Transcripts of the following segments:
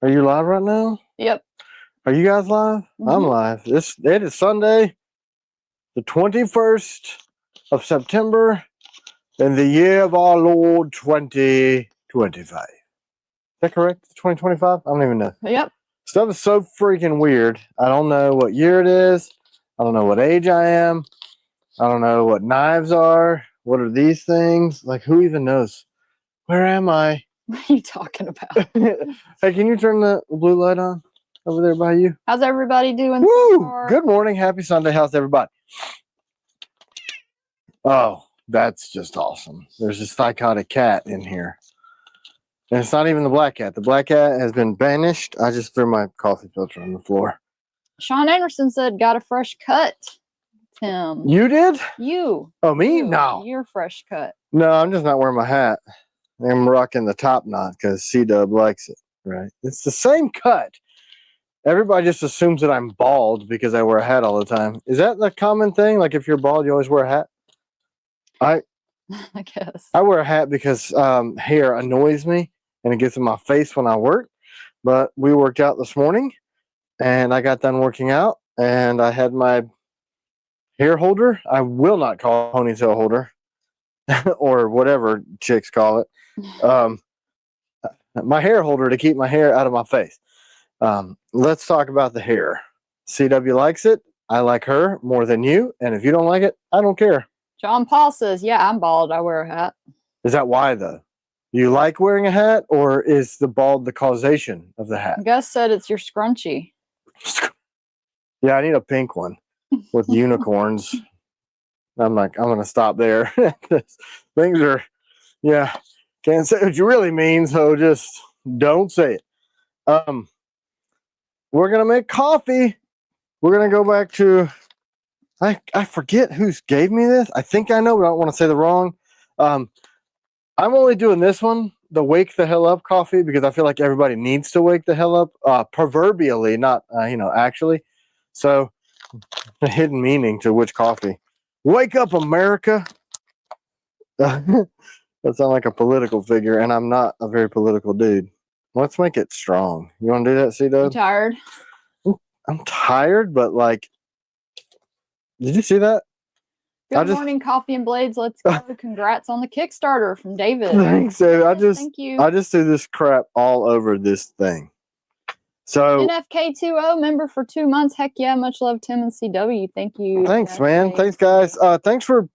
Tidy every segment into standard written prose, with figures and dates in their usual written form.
Are you live right now? Yep. Are you guys live? I'm live. It is Sunday, the 21st of September, in the year of our Lord 2025. Is that correct? 2025? I don't even know. Yep. Stuff is so freaking weird. I don't know what year it is. I don't know what age I am. I don't know what knives are. What are these things? Like, who even knows? Where am I? What are you talking about? Hey, can you turn the blue light on over there by you? How's everybody doing Woo! so far? Good morning. Happy Sunday. How's everybody? Oh, that's just awesome. There's this psychotic cat in here. And it's not even the black cat. The black cat has been banished. I just threw my coffee filter on the floor. Sean Anderson said, got a fresh cut, Tim. You did? You. Oh, me? You. No. You're fresh cut. No, I'm just not wearing my hat. I'm rocking the top knot because C-Dub likes it, right? It's the same cut. Everybody just assumes that I'm bald because I wear a hat all the time. Is that the common thing? Like if you're bald, you always wear a hat? I guess. I wear a hat because hair annoys me and it gets in my face when I work. But we worked out this morning and I got done working out and I had my hair holder. I will not call it a ponytail holder or whatever chicks call it. My hair holder to keep my hair out of my face. Let's talk about the hair. CW likes it. I like her more than you. And if you don't like it, I don't care. John Paul says, yeah, I'm bald. I wear a hat. Is that why, though? You like wearing a hat, or is the bald the causation of the hat? Gus said it's your scrunchie. Yeah, I need a pink one with unicorns. I'm going to stop there. Things are, yeah, can't say what you really mean, so just don't say it. We're going to make coffee. We're going to go back to, I forget who gave me this. I think I know, but I don't want to say the wrong. I'm only doing this one, the Wake the Hell Up coffee, because I feel like everybody needs to wake the hell up, proverbially, not, actually. So, a hidden meaning to which coffee. Wake up, America. That sounds like a political figure, and I'm not a very political dude. Let's make it strong. You want to do that, C-Dub? You tired? I'm tired, but like, did you see that? Good morning, Coffee and Blades. Let's go. Congrats on the Kickstarter from David. Thanks, David. Yes, thank you. I just threw this crap all over this thing. So NFK20 member for 2 months. Heck yeah, much love, Tim and CW. Thank you. Thanks, man. Thanks, guys. Thanks for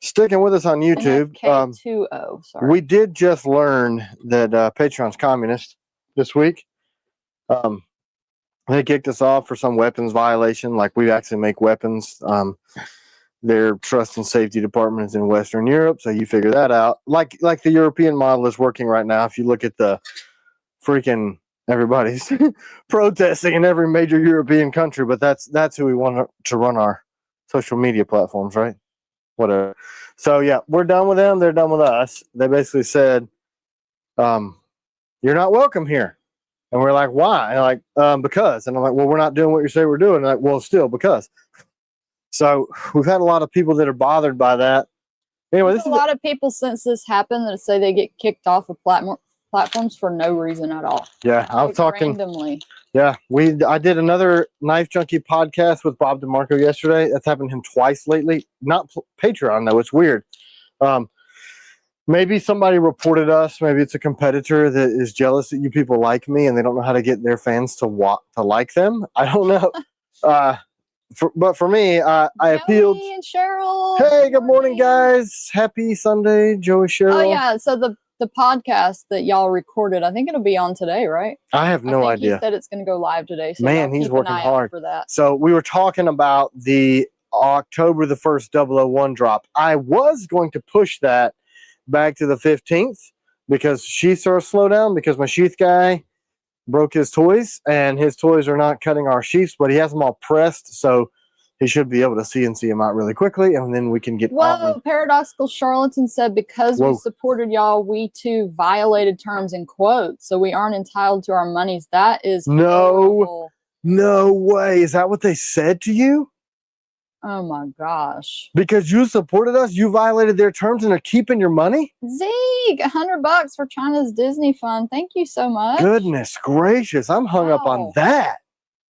sticking with us on YouTube. NFK20, sorry. We did just learn that Patreon's communist this week. They kicked us off for some weapons violation. Like, we actually make weapons. Their trust and safety department is in Western Europe, so you figure that out. Like the European model is working right now. If you look at the freaking everybody's protesting in every major European country, but that's who we want to run our social media platforms, right? Whatever. So yeah, we're done with them. They're done with us. They basically said, "You're not welcome here." And we're like, "Why?" And like, because. And I'm like, "Well, we're not doing what you say we're doing." And like, "Well, still because." So we've had a lot of people that are bothered by that. Anyway, there's a lot of people since this happened that say they get kicked off of platforms for no reason at all. Yeah, I was talking randomly. Yeah, I did another Knife Junkie podcast with Bob DeMarco yesterday. That's happened to him twice lately. Not Patreon though. It's weird. Maybe somebody reported us. Maybe it's a competitor that is jealous that you people like me and they don't know how to get their fans to like them. I don't know. But for me, I appealed. Joey and Cheryl. Hey, good morning, guys. Happy Sunday, Joey, Cheryl. Oh yeah, so the podcast that y'all recorded, I think it'll be on today, right? I have no idea. He said it's going to go live today. So man, he's working hard for that. So we were talking about the October the 1st 001 drop. I was going to push that back to the 15th because sheaths are a slowdown because my sheath guy broke his toys and his toys are not cutting our sheaths, but he has them all pressed, so he should be able to CNC them out really quickly, and then we can get Whoa, Paradoxical Charlatan said, because we supported y'all, we too violated terms and quotes, so we aren't entitled to our monies. That is horrible. No way. Is that what they said to you? Oh my gosh. Because you supported us, you violated their terms and are keeping your money? Zeke, $100 for China's Disney fund. Thank you so much. Goodness gracious. I'm hung up on Wow. that.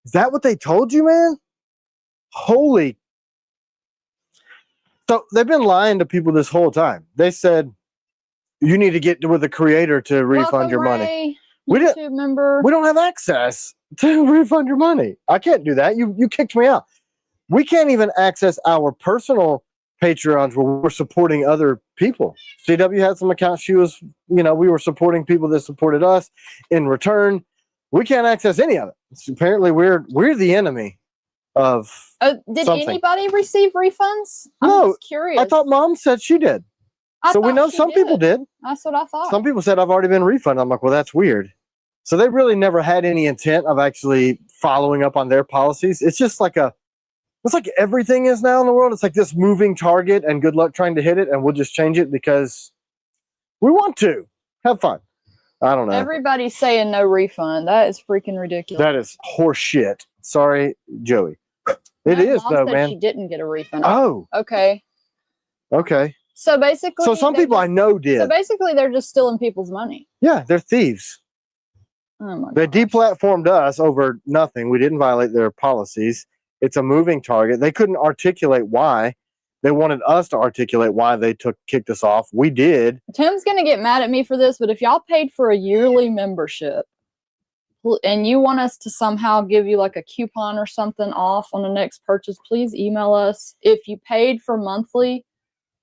Is that what they told you, man? Holy. So they've been lying to people this whole time. They said, you need to get with the creator to refund Welcome, your money. Ray, We YouTube didn't- member. We don't have access to refund your money. I can't do that. You kicked me out. We can't even access our personal Patreons where we're supporting other people. CW had some accounts. She was, we were supporting people that supported us in return. We can't access any of it. So apparently we're the enemy of Did something. anybody receive refunds? I'm No, just curious. I thought Mom said she did. So we know some people did. That's what I thought. Some people said I've already been refunded. I'm like, well, that's weird. So they really never had any intent of actually following up on their policies. It's just like it's like everything is now in the world. It's like this moving target, and good luck trying to hit it. And we'll just change it because we want to have fun. I don't know. Everybody's saying no refund. That is freaking ridiculous. That is horse shit. Sorry, Joey. It My is mom though, said man. She didn't get a refund. Oh, Okay. okay. So basically, So some people I know did. So basically, they're just stealing people's money. Yeah, they're thieves. Oh my They gosh. deplatformed us over nothing. We didn't violate their policies. It's a moving target. They couldn't articulate why. They wanted us to articulate why they kicked us off. We did. Tim's gonna get mad at me for this, but if y'all paid for a yearly membership and you want us to somehow give you like a coupon or something off on the next purchase, please email us. If you paid for monthly,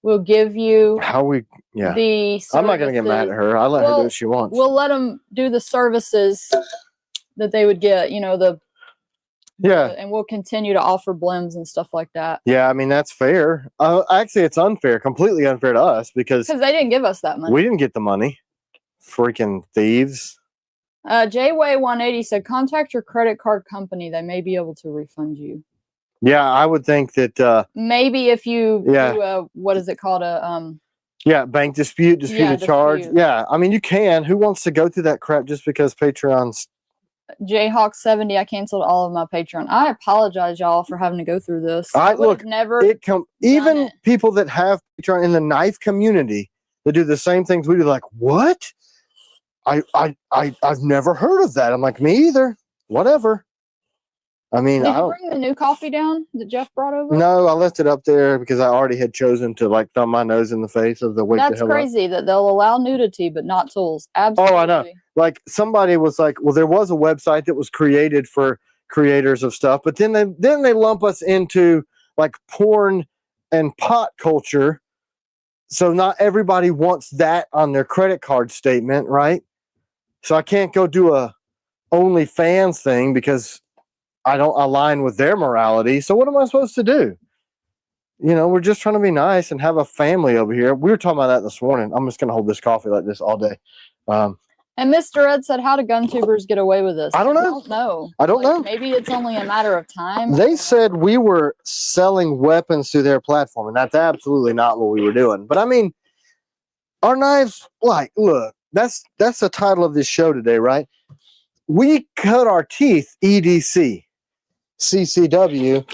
we'll give you the I'm not going to get mad at her. I'll let her do what she wants. We'll let them do the services that they would get, and we'll continue to offer blends and stuff like that. Yeah, I mean, that's fair. Actually, it's unfair, completely unfair to us because they didn't give us that money. We didn't get the money. Freaking thieves. JWay180 said, contact your credit card company. They may be able to refund you. Yeah, I would think that maybe if you do what is it called? Bank disputed charge. Yeah, I mean, you can. Who wants to go through that crap just because Patreon's Jayhawk70, I canceled all of my Patreon. I apologize, y'all, for having to go through this. Even people that have Patreon in the knife community that do the same things we do, like, what? I've never heard of that. I'm like, me either. Whatever. I mean, did you bring the new coffee down that Jeff brought over? No, I left it up there because I already had chosen to like thumb my nose in the face of the wake the hell up. That's crazy that they'll allow nudity but not tools. Absolutely. Oh, I know. Like somebody was like, well, there was a website that was created for creators of stuff, but then they lump us into like porn and pot culture. So not everybody wants that on their credit card statement, right? So I can't go do a OnlyFans thing because I don't align with their morality. So what am I supposed to do? We're just trying to be nice and have a family over here. We were talking about that this morning. I'm just going to hold this coffee like this all day. And Mr. Ed said, how do gun tubers get away with this? I don't know. I don't know. Maybe it's only a matter of time. They said we were selling weapons through their platform, and that's absolutely not what we were doing. But I mean, our knives, like, look, that's the title of this show today, right? We cut our teeth EDC. CCW,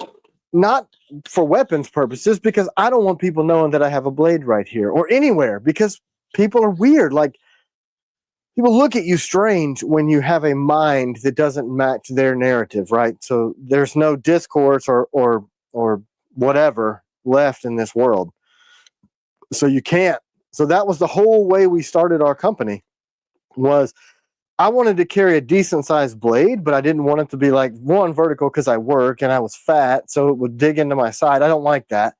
not for weapons purposes, because I don't want people knowing that I have a blade right here or anywhere, because people are weird. Like, people look at you strange when you have a mind that doesn't match their narrative, right? So there's no discourse or whatever left in this world. So you can't. So that was the whole way we started our company. Was I wanted to carry a decent sized blade, but I didn't want it to be like vertical because I work and I was fat, so it would dig into my side. I don't like that.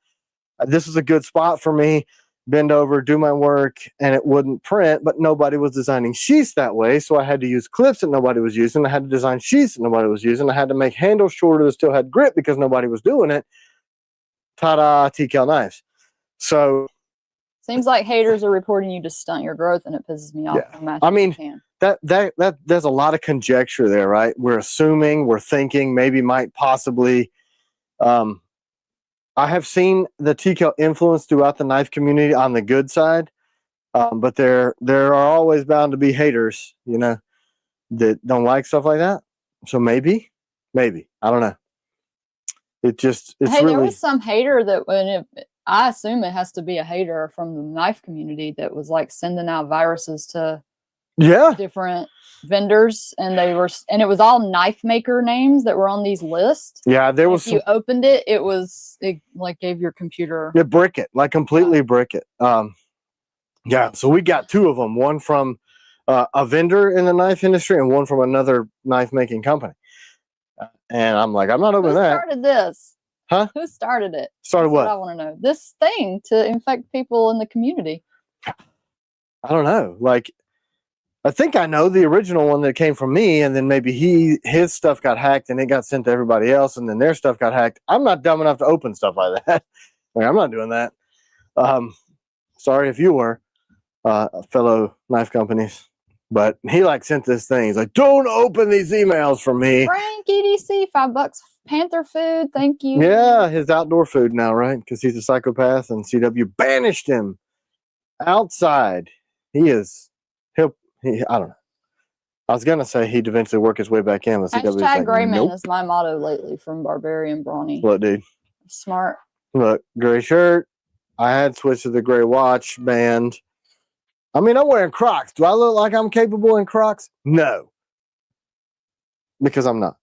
This was a good spot for me. Bend over, do my work, and it wouldn't print, but nobody was designing sheaths that way, so I had to use clips that nobody was using. I had to design sheaths that nobody was using. I had to make handles shorter that still had grip because nobody was doing it. Ta-da, TCal knives. So seems like haters are reporting you to stunt your growth, and it pisses me off. Yeah. I mean, that there's a lot of conjecture there, right? We're assuming, we're thinking, maybe might possibly. I have seen the TCal influence throughout the knife community on the good side, but there are always bound to be haters, that don't like stuff like that. So maybe, I don't know. it's hey, really, there was some hater that I assume it has to be a hater from the knife community that was like sending out viruses to different vendors, and it was all knife maker names that were on these lists. Yeah, there was. If you opened it, it like gave your computer. Yeah, brick it, like completely brick it. Yeah, so we got two of them, one from a vendor in the knife industry and one from another knife making company. And I'm like, I'm not opening that. Who started this? Huh? Who started it? Started what? I want to know. This thing to infect people in the community. I don't know. Like, I think I know the original one that came from me, and then maybe his stuff got hacked and it got sent to everybody else, and then their stuff got hacked. I'm not dumb enough to open stuff like that. Like, I'm not doing that. Sorry if you were, fellow knife companies. But he like sent this thing. He's like, don't open these emails from me. Frank, EDC, $5 Panther food. Thank you. Yeah, his outdoor food now, right? Because he's a psychopath and CW banished him outside. I don't know. I was going to say he'd eventually work his way back in. But CW's Hashtag like, gray man nope. is my motto lately from Barbarian Brawny. Look, dude. Smart. Look, gray shirt. I had switched to the gray watch band. I mean, I'm wearing Crocs. Do I look like I'm capable in Crocs? No. Because I'm not.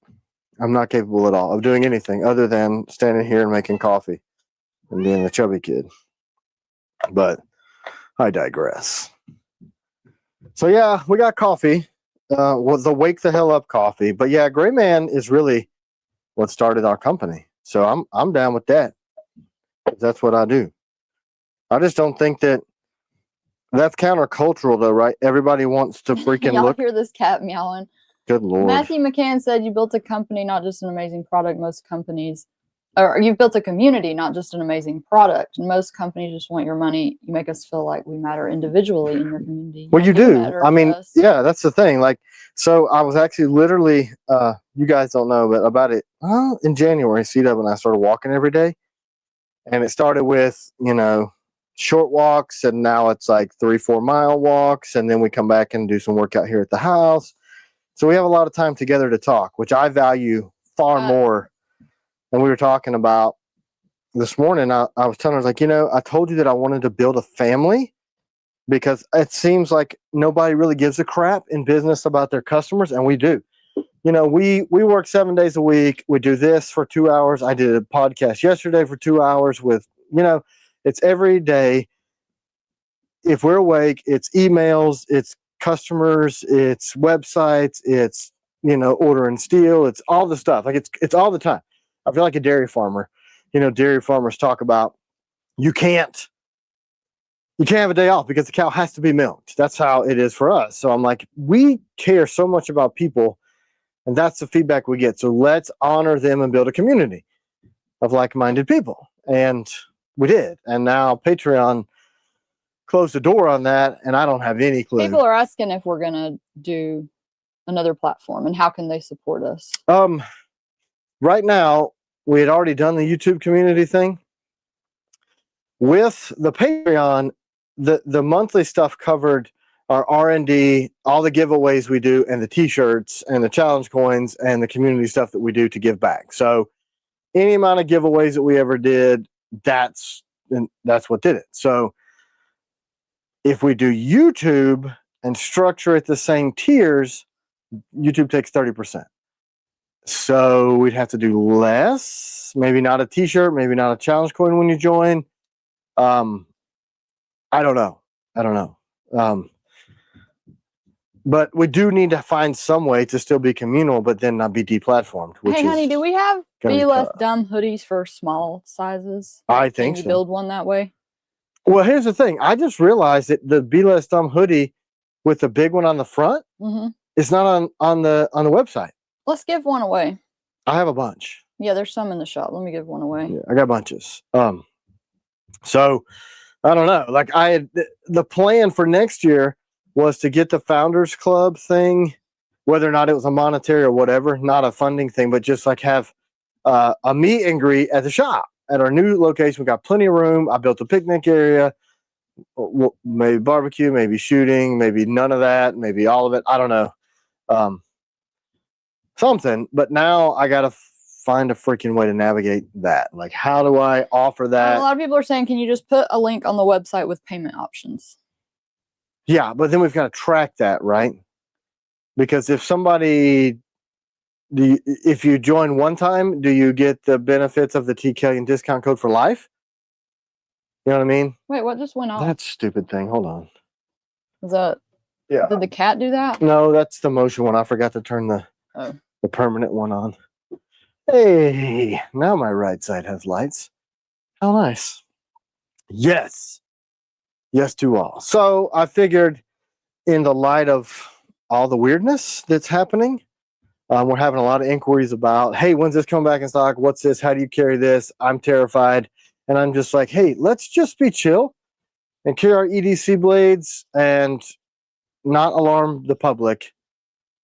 I'm not capable at all of doing anything other than standing here and making coffee and being the chubby kid. But I digress. So, yeah, we got coffee. Was the Wake the Hell Up coffee. But, yeah, Gray Man is really what started our company. So I'm down with that. That's what I do. I just don't think that's countercultural, though, right? Everybody wants to freaking Y'all look. Hear this cat meowing. Good Lord. Matthew McCann said you built a company, not just an amazing product. Most companies, or you've built a community, not just an amazing product. And most companies just want your money. You make us feel like we matter individually in your community. Well, you do. I mean, yeah, that's the thing. Like, so I was actually literally, you guys don't know, but about it in January, CW and I started walking every day. And it started with, short walks, and now it's like 3-4 mile walks, and then we come back and do some workout here at the house. So we have a lot of time together to talk, which I value far more. And we were talking about this morning. I was telling her, like, I told you that I wanted to build a family because it seems like nobody really gives a crap in business about their customers, and we do. We work 7 days a week. We do this for 2 hours. I did a podcast yesterday for 2 hours with, it's every day. If we're awake, it's emails, it's customers, it's websites, it's, order and steal. It's all the stuff. Like it's all the time. I feel like a dairy farmer. Dairy farmers talk about you can't have a day off because the cow has to be milked. That's how it is for us. So I'm like, we care so much about people, and that's the feedback we get. So let's honor them and build a community of like-minded people. And we did. And now Patreon closed the door on that, and I don't have any clue. People are asking if we're going to do another platform and how can they support us. Right now, we had already done the YouTube community thing. With the Patreon, the monthly stuff covered our R&D, all the giveaways we do, and the t-shirts and the challenge coins and the community stuff that we do to give back. So any amount of giveaways that we ever did, that's what did it. So if we do YouTube and structure it the same tiers, YouTube takes 30%. So we'd have to do less, maybe not a t-shirt, maybe not a challenge coin when you join. I don't know. But we do need to find some way to still be communal, but then not be deplatformed. Hey, honey, do we have Be Less Dumb hoodies for small sizes? I think so. Can you build one that way? Well, here's the thing. I just realized that the Be Less Dumb hoodie with the big one on the front is not on the website. Let's give one away. I have a bunch. Yeah, there's some in the shop. Let me give one away. Yeah, I got bunches. So I don't know. Like the plan for next year was to get the Founders Club thing, whether or not it was a monetary or whatever, not a funding thing, but just like have a meet and greet at the shop at our new location. We got plenty of room. I built a picnic area, maybe barbecue, maybe shooting, maybe none of that, maybe all of it. I don't know. Something, but now I got to find a freaking way to navigate that. Like, how do I offer that? A lot of people are saying, can you just put a link on the website with payment options? Yeah, but then we've got to track that, right? Because if somebody, if you join one time, do you get the benefits of the TKillian discount code for life? You know what I mean? Wait, what just went off? That stupid thing. Hold on. Is that? Yeah. Did the cat do that? No, that's the motion one. I forgot to turn the permanent one on. Hey, now my right side has lights. How nice. Yes. Yes to all. So I figured in the light of all the weirdness that's happening, we're having a lot of inquiries about, hey, when's this coming back in stock? What's this? How do you carry this? I'm terrified. And I'm just like, hey, let's just be chill and carry our EDC blades and not alarm the public.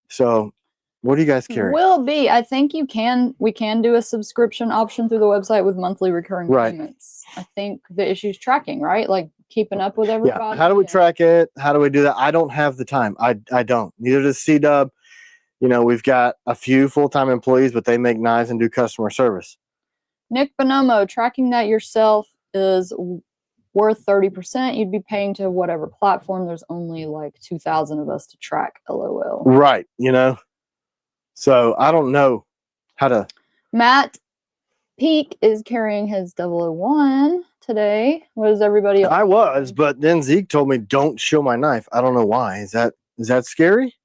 So what do you guys carry? I think we can do a subscription option through the website with monthly recurring payments. I think the issue is tracking, right? Like keeping up with everybody. Yeah. How do we track it? How do we do that? I don't have the time. I don't. Neither does C-Dub. You know, we've got a few full-time employees, but they make knives and do customer service. Nick Bonomo, tracking that yourself is worth 30%. You'd be paying to whatever platform. There's only like 2,000 of us to track, LOL. Right, you know. So I don't know how to. Matt Peak is carrying his 001 today. What is everybody else? I was, but then Zeke told me don't show my knife. I don't know why. Is that scary?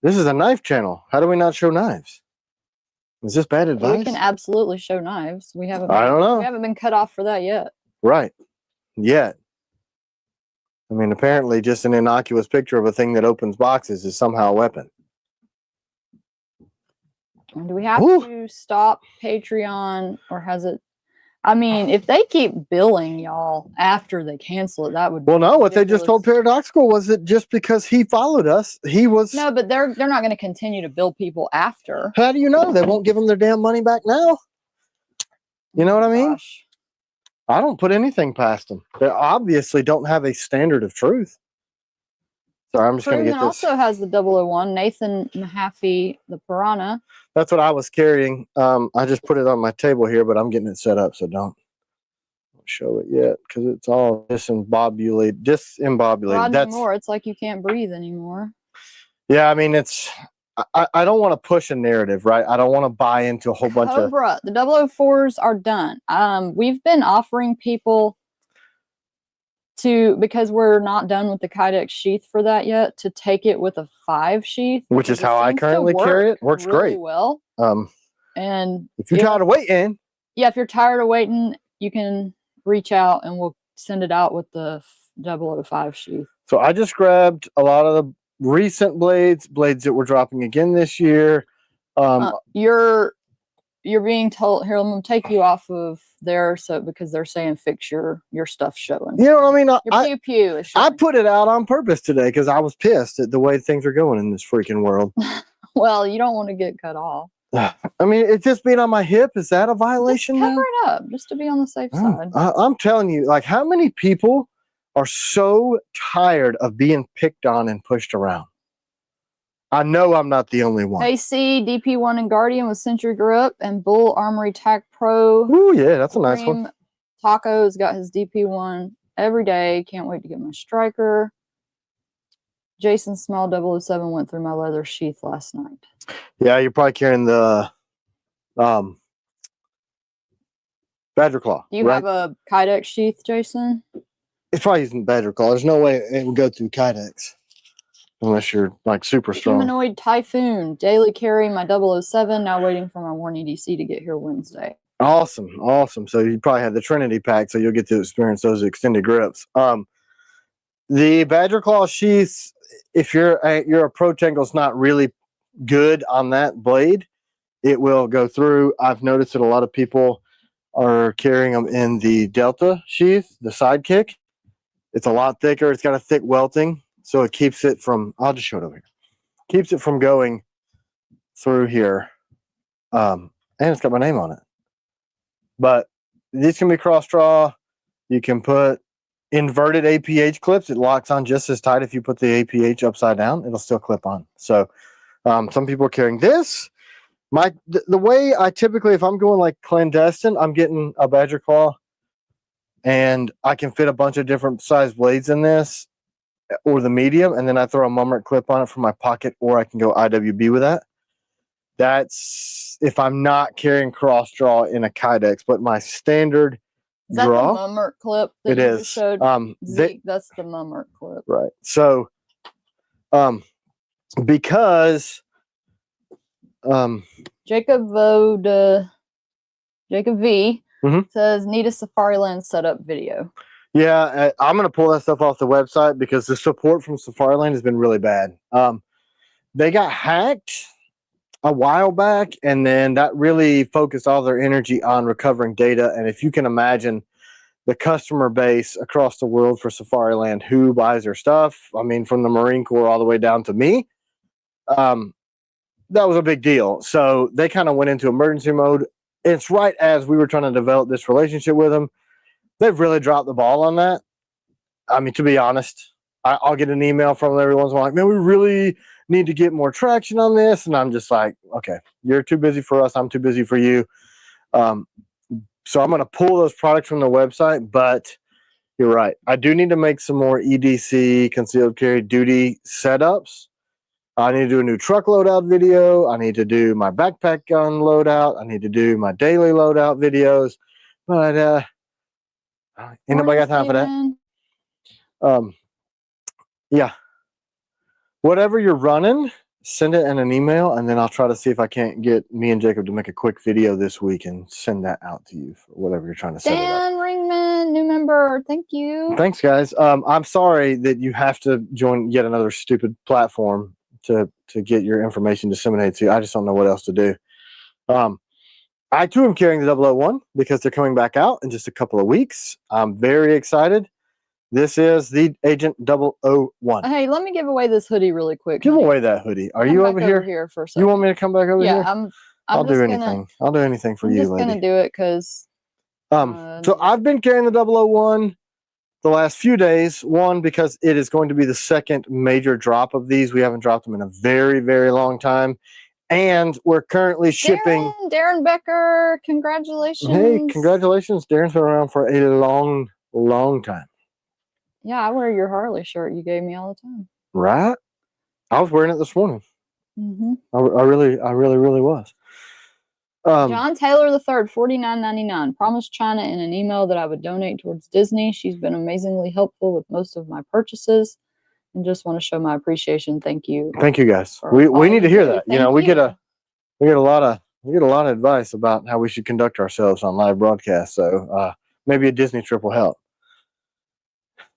This is a knife channel. How do we not show knives? Is this bad advice? We can absolutely show knives. We haven't. I don't know. We haven't been cut off for that yet. Right. Yet. I mean, apparently just an innocuous picture of a thing that opens boxes is somehow a weapon. Do we have to stop Patreon, or has it? I mean, if they keep billing y'all after they cancel it, that would. Well, no. What they just told Paradoxical was that just because he followed us, he was. No, but they're not going to continue to bill people after. How do you know? They won't give them their damn money back now. You know what I mean? Gosh. I don't put anything past them. They obviously don't have a standard of truth. Sorry, I'm just going to get this. Also has the 001, Nathan Mahaffey, the Piranha. That's what I was carrying. I just put it on my table here, but I'm getting it set up, so don't show it yet because it's all disembobulated. Not anymore. It's like you can't breathe anymore. Yeah, I mean, it's. I don't want to push a narrative, right? I don't want to buy into a whole bunch of. The 004s are done. We've been offering people because we're not done with the Kydex sheath for that yet, to take it with a 5 sheath, which is how I currently carry it. Works really great. Well. And if you're tired of waiting, if you're tired of waiting, you can reach out and we'll send it out with the 005 sheath. So I just grabbed a lot of the recent blades that we're dropping again this year. You're being told here. I'm gonna take you off of there, because they're saying fix your stuff showing. You know what I mean? Your pew is showing. I put it out on purpose today because I was pissed at the way things are going in this freaking world. Well, you don't want to get cut off. I mean, it's just being on my hip. Is that a violation? Just cover it up, just to be on the safe side. I'm telling you, like, how many people are so tired of being picked on and pushed around? I know I'm not the only one. AC, DP1 and Guardian with Century Grip, and Bull Armory Tac Pro. Oh yeah, that's a nice one. Taco's got his DP1 every day. Can't wait to get my striker. Jason Small 007 went through my leather sheath last night. Yeah, you're probably carrying the Badger Claw. Do you have a Kydex sheath, Jason? It's probably using Badger Claw. There's no way it would go through Kydex. Unless you're like super strong. Humanoid Typhoon. Daily carry my 007. Now waiting for my Warn EDC to get here Wednesday. Awesome. Awesome. So you probably have the Trinity pack, so you'll get to experience those extended grips. The Badger Claw sheaths, if your approach angle is not really good on that blade, it will go through. I've noticed that a lot of people are carrying them in the Delta sheath, the Sidekick. It's a lot thicker. It's got a thick welting. So it keeps it from, I'll just show it over here. Keeps it from going through here. And it's got my name on it. But these can be cross draw. You can put inverted APH clips. It locks on just as tight. If you put the APH upside down, it'll still clip on. So some people are carrying this. The way I typically, if I'm going like clandestine, I'm getting a badger claw, and I can fit a bunch of different size blades in this, or the medium, and then I throw a mummer clip on it from my pocket, or I can go IWB with that. That's if I'm not carrying cross draw in a Kydex, but my standard is that draw. The mummer clip that it you is. Just showed? Zeke, that's the mummer clip. Right. So, because Jacob V says need a Safariland setup video. Yeah, I'm gonna pull that stuff off the website because the support from Safariland has been really bad. They got hacked a while back, and then that really focused all their energy on recovering data. And if you can imagine the customer base across the world for Safariland, who buys their stuff, I mean, from the Marine Corps all the way down to me, that was a big deal. So they kind of went into emergency mode. It's right as we were trying to develop this relationship with them. They've really dropped the ball on that. I mean, to be honest, I'll get an email from them every once in a while, like, man, we really need to get more traction on this. And I'm just like, okay, you're too busy for us. I'm too busy for you. So I'm going to pull those products from the website, but you're right. I do need to make some more EDC concealed carry duty setups. I need to do a new truck loadout video. I need to do my backpack gun loadout. I need to do my daily loadout videos. But ain't nobody got time for that. Yeah. Whatever you're running, send it in an email, and then I'll try to see if I can't get me and Jacob to make a quick video this week and send that out to you for whatever you're trying to set it up. Dan Ringman, new member. Thank you. Thanks, guys. I'm sorry that you have to join yet another stupid platform to get your information disseminated to you. I just don't know what else to do. I too am carrying the 001 because they're coming back out in just a couple of weeks. I'm very excited. This is the Agent 001. Hey, let me give away this hoodie really quick. Give away that hoodie. Are you over here? Here for a second. You want me to come back over here? Yeah, I'll do anything. I'll do anything for you, lady. I'm just gonna do it because. So I've been carrying the 001 the last few days. One, because it is going to be the second major drop of these. We haven't dropped them in a very, very long time. And we're currently shipping. Darren Becker, congratulations. Hey, congratulations. Darren's been around for a long, long time. Yeah, I wear your Harley shirt you gave me all the time. Right? I was wearing it this morning. I really was. John Taylor III, $49.99. Promised China in an email that I would donate towards Disney. She's been amazingly helpful with most of my purchases, and just want to show my appreciation. Thank you. Thank you, guys. We need to hear that. You know, we get a lot of advice about how we should conduct ourselves on live broadcasts. So maybe a Disney trip will help.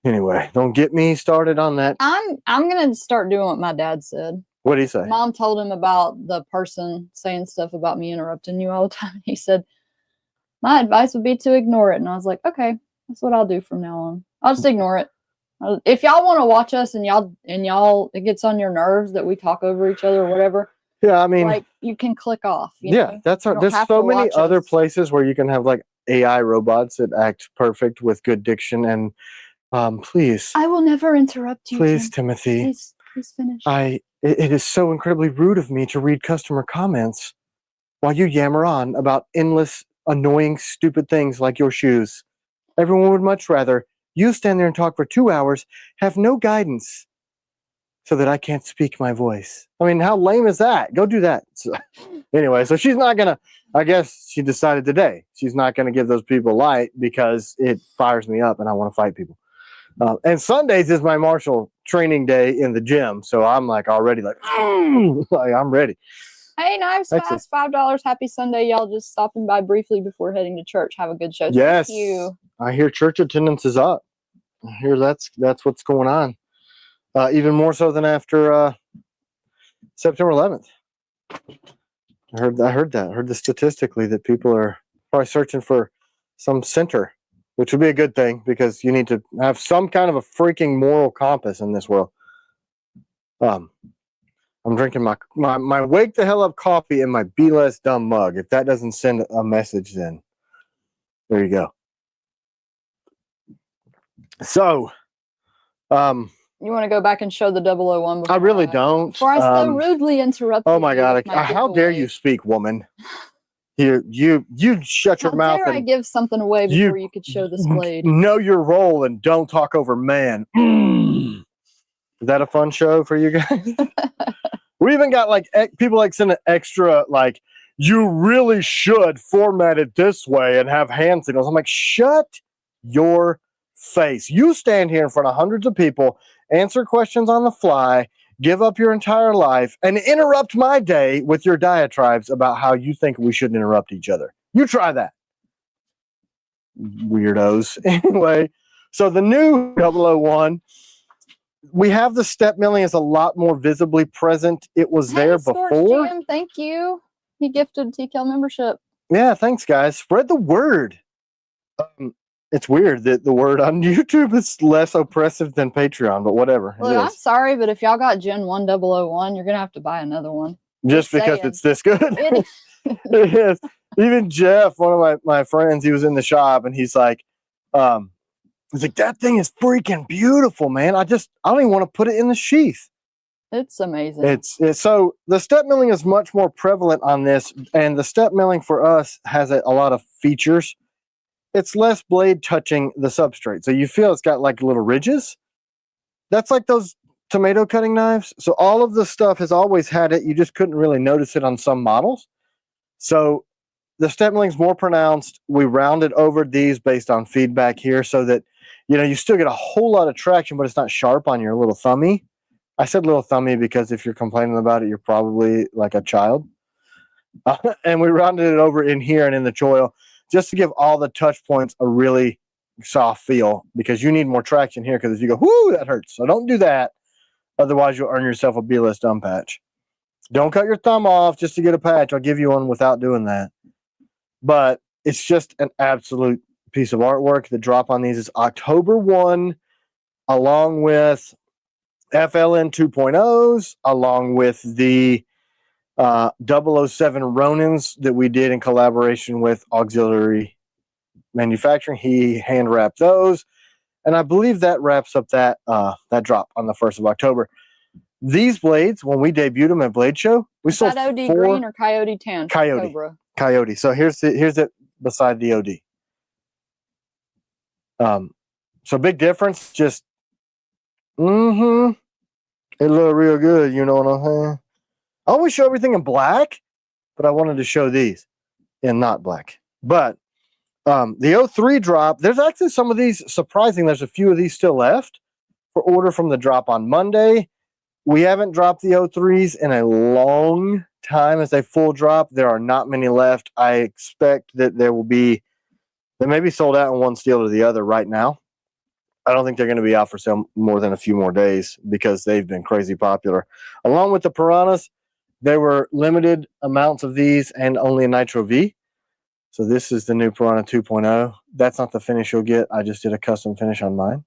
Anyway, don't get me started on that. I'm gonna start doing what my dad said. What did he say? Mom told him about the person saying stuff about me interrupting you all the time. He said, my advice would be to ignore it. And I was like, okay, that's what I'll do from now on. I'll just ignore it. If y'all want to watch us and y'all, it gets on your nerves that we talk over each other or whatever. Yeah, I mean, like you can click off. Yeah, that's there's so many other places where you can have like AI robots that act perfect with good diction. And please. I will never interrupt you. Please, Timothy. Please finish. It is so incredibly rude of me to read customer comments while you yammer on about endless, annoying, stupid things like your shoes. Everyone would much rather you stand there and talk for 2 hours, have no guidance, so that I can't speak my voice. I mean, how lame is that? Go do that. So, anyway, so she's not going to, I guess she decided today, she's not going to give those people light because it fires me up and I want to fight people. And Sundays is my martial training day in the gym. So I'm like already like I'm ready. Hey, Knives Fast, $5. Happy Sunday, y'all. Just stopping by briefly before heading to church. Have a good show. Yes. Thank you. I hear church attendance is up. I hear that's what's going on. Even more so than after September 11th. I heard that. I heard that statistically that people are probably searching for some center, which would be a good thing because you need to have some kind of a freaking moral compass in this world. I'm drinking my wake the hell up coffee in my Be Less Dumb mug. If that doesn't send a message, then there you go. So, You want to go back and show the 001 before I really don't. Before I so rudely interrupt. Oh my God! How dare you speak, woman? You shut your mouth. How dare I give something away before you could show this blade? Know your role and don't talk over man. Is that a fun show for you guys? We even got like people like send an extra like, you really should format it this way and have hand signals. I'm like, shut your face. You stand here in front of hundreds of people, answer questions on the fly, give up your entire life, and interrupt my day with your diatribes about how you think we shouldn't interrupt each other. You try that. Weirdos. Anyway, so the new 001, we have the step milling is a lot more visibly present. It was there before. Jim, thank you. He gifted TCal membership. Yeah, thanks, guys. Spread the word. It's weird that the word on YouTube is less oppressive than Patreon, but whatever. Look, I'm sorry, but if y'all got Gen 1 001, you're going to have to buy another one. Just because it's this good? It is. Even Jeff, one of my friends, he was in the shop, and he's like, that thing is freaking beautiful, man. I don't even want to put it in the sheath. It's amazing. It's so the step milling is much more prevalent on this, and the step milling for us has a lot of features. It's less blade touching the substrate, so you feel it's got like little ridges. That's like those tomato cutting knives. So all of the stuff has always had it. You just couldn't really notice it on some models. So the step milling is more pronounced. We rounded over these based on feedback here, so that you still get a whole lot of traction, but it's not sharp on your little thumbie. I said little thumbie because if you're complaining about it, you're probably like a child. And we rounded it over in here and in the choil just to give all the touch points a really soft feel, because you need more traction here, because if you go, whoo, that hurts. So don't do that. Otherwise, you'll earn yourself a B-list thumb patch. Don't cut your thumb off just to get a patch. I'll give you one without doing that. But it's just an absolute piece of artwork. The drop on these is October 1, along with FLN 2.0s, along with the 007 Ronins that we did in collaboration with Auxiliary Manufacturing. He hand wrapped those, and I believe that wraps up that drop on the 1st of October. These blades, when we debuted them at Blade Show, we sold OD green or Coyote tan? Coyote. So here's it beside the OD. So big difference. Just it looked real good, you know what I'm saying? I always show everything in black, but I wanted to show these in not black. But the 03 drop, there's actually some of these surprising. There's a few of these still left for order from the drop on Monday. We haven't dropped the 03s in a long time as a full drop. There are not many left. I expect that they may be sold out in one steel to the other right now. I don't think they're going to be out for sale more than a few more days because they've been crazy popular. Along with the Piranhas, there were limited amounts of these and only a Nitro V. So this is the new Piranha 2.0. That's not the finish you'll get. I just did a custom finish on mine.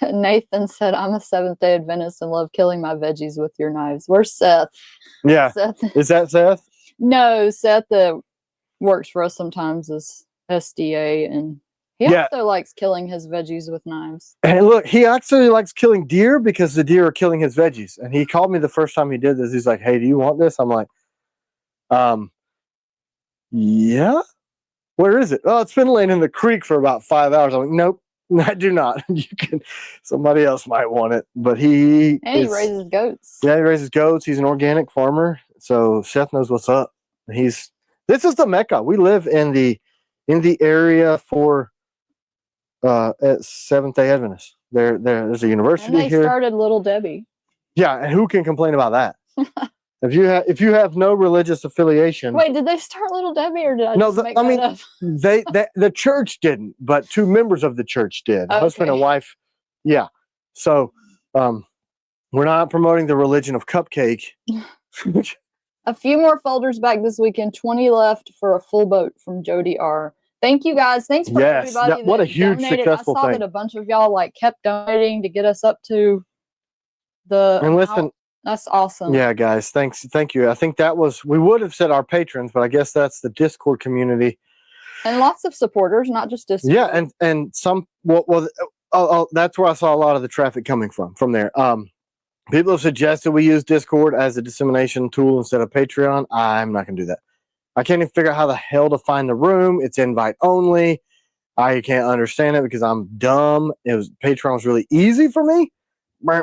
Nathan said, I'm a Seventh-day Adventist and love killing my veggies with your knives. Where's Seth? Yeah. Seth. Is that Seth? No, Seth that works for us sometimes is SDA, and he also likes killing his veggies with knives. And look, he actually likes killing deer because the deer are killing his veggies. And he called me the first time he did this. He's like, hey, do you want this? I'm like, yeah. Where is it? Oh, it's been laying in the creek for about 5 hours. I'm like, nope, I do not. Somebody else might want it. But he raises goats. Yeah, he raises goats. He's an organic farmer. So Seth knows what's up. This is the Mecca. We live in the area for at Seventh-day Adventists. There's a university here. And they started Little Debbie. Yeah, and who can complain about that? If you have no religious affiliation. Wait, did they start Little Debbie, or did I just make that up? The church didn't, but two members of the church did. Okay. Husband and wife. Yeah. So we're not promoting the religion of cupcake. A few more folders back this weekend. 20 left for a full boat from Jody R. Thank you guys. Thanks for everybody. What a huge successful thing. I saw that a bunch of y'all kept donating to get us up to the. And listen, that's awesome. Yeah, guys. Thank you. I think we would have said our patrons, but I guess that's the Discord community. And lots of supporters, not just Discord. Yeah, and some that's where I saw a lot of the traffic coming from there. People have suggested we use Discord as a dissemination tool instead of Patreon. I'm not going to do that. I can't even figure out how the hell to find the room. It's invite only. I can't understand it because I'm dumb. Patreon was really easy for me. I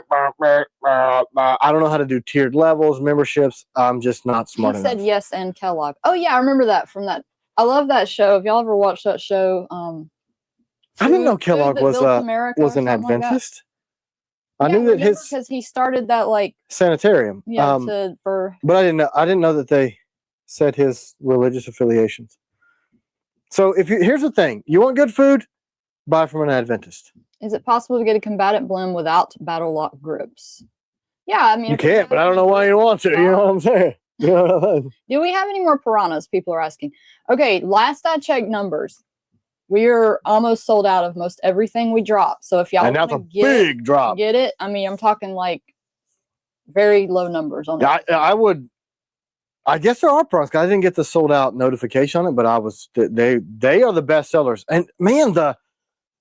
don't know how to do tiered levels, memberships. I'm just not smart enough. He said yes and Kellogg. Oh yeah, I remember that from that. I love that show. Have y'all ever watched that show? I didn't know Kellogg was an Adventist. I knew that because he started that like sanitarium. Yeah, but I didn't know that they said his religious affiliations. So here's the thing, you want good food, buy from an Adventist. Is it possible to get a combatant blend without battle lock grips? Yeah, I mean you can't, but I don't know why you want to. You know what I'm saying? You know what I mean? Do we have any more piranhas? People are asking. Okay, last I checked numbers, we're almost sold out of most everything we drop. So if y'all want to big drop, get it. I mean, I'm talking like very low numbers on it. I guess there are piranhas. I didn't get the sold out notification on it, but they are the best sellers. And man, the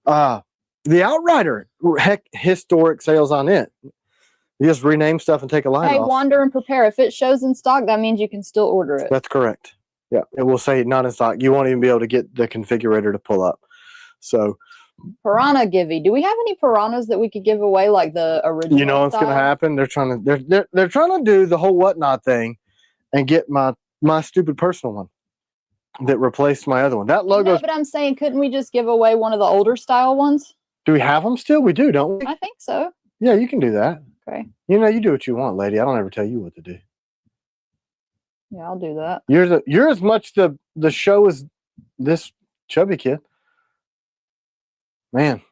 Outrider, heck, historic sales on it. You just rename stuff and take a line off. Hey, wander and prepare. If it shows in stock, that means you can still order it. That's correct. Yeah, it will say not in stock. You won't even be able to get the configurator to pull up. So, piranha givey. Do we have any piranhas that we could give away, like the original? You know what's going to happen? They're trying to do the whole whatnot thing, and get my stupid personal one that replaced my other one. That logo. No, but I'm saying, couldn't we just give away one of the older style ones? Do we have them still? We do, don't we? I think so. Yeah, you can do that. Okay. You know, you do what you want, lady. I don't ever tell you what to do. Yeah, I'll do that. You're as much the show as this chubby kid. Man,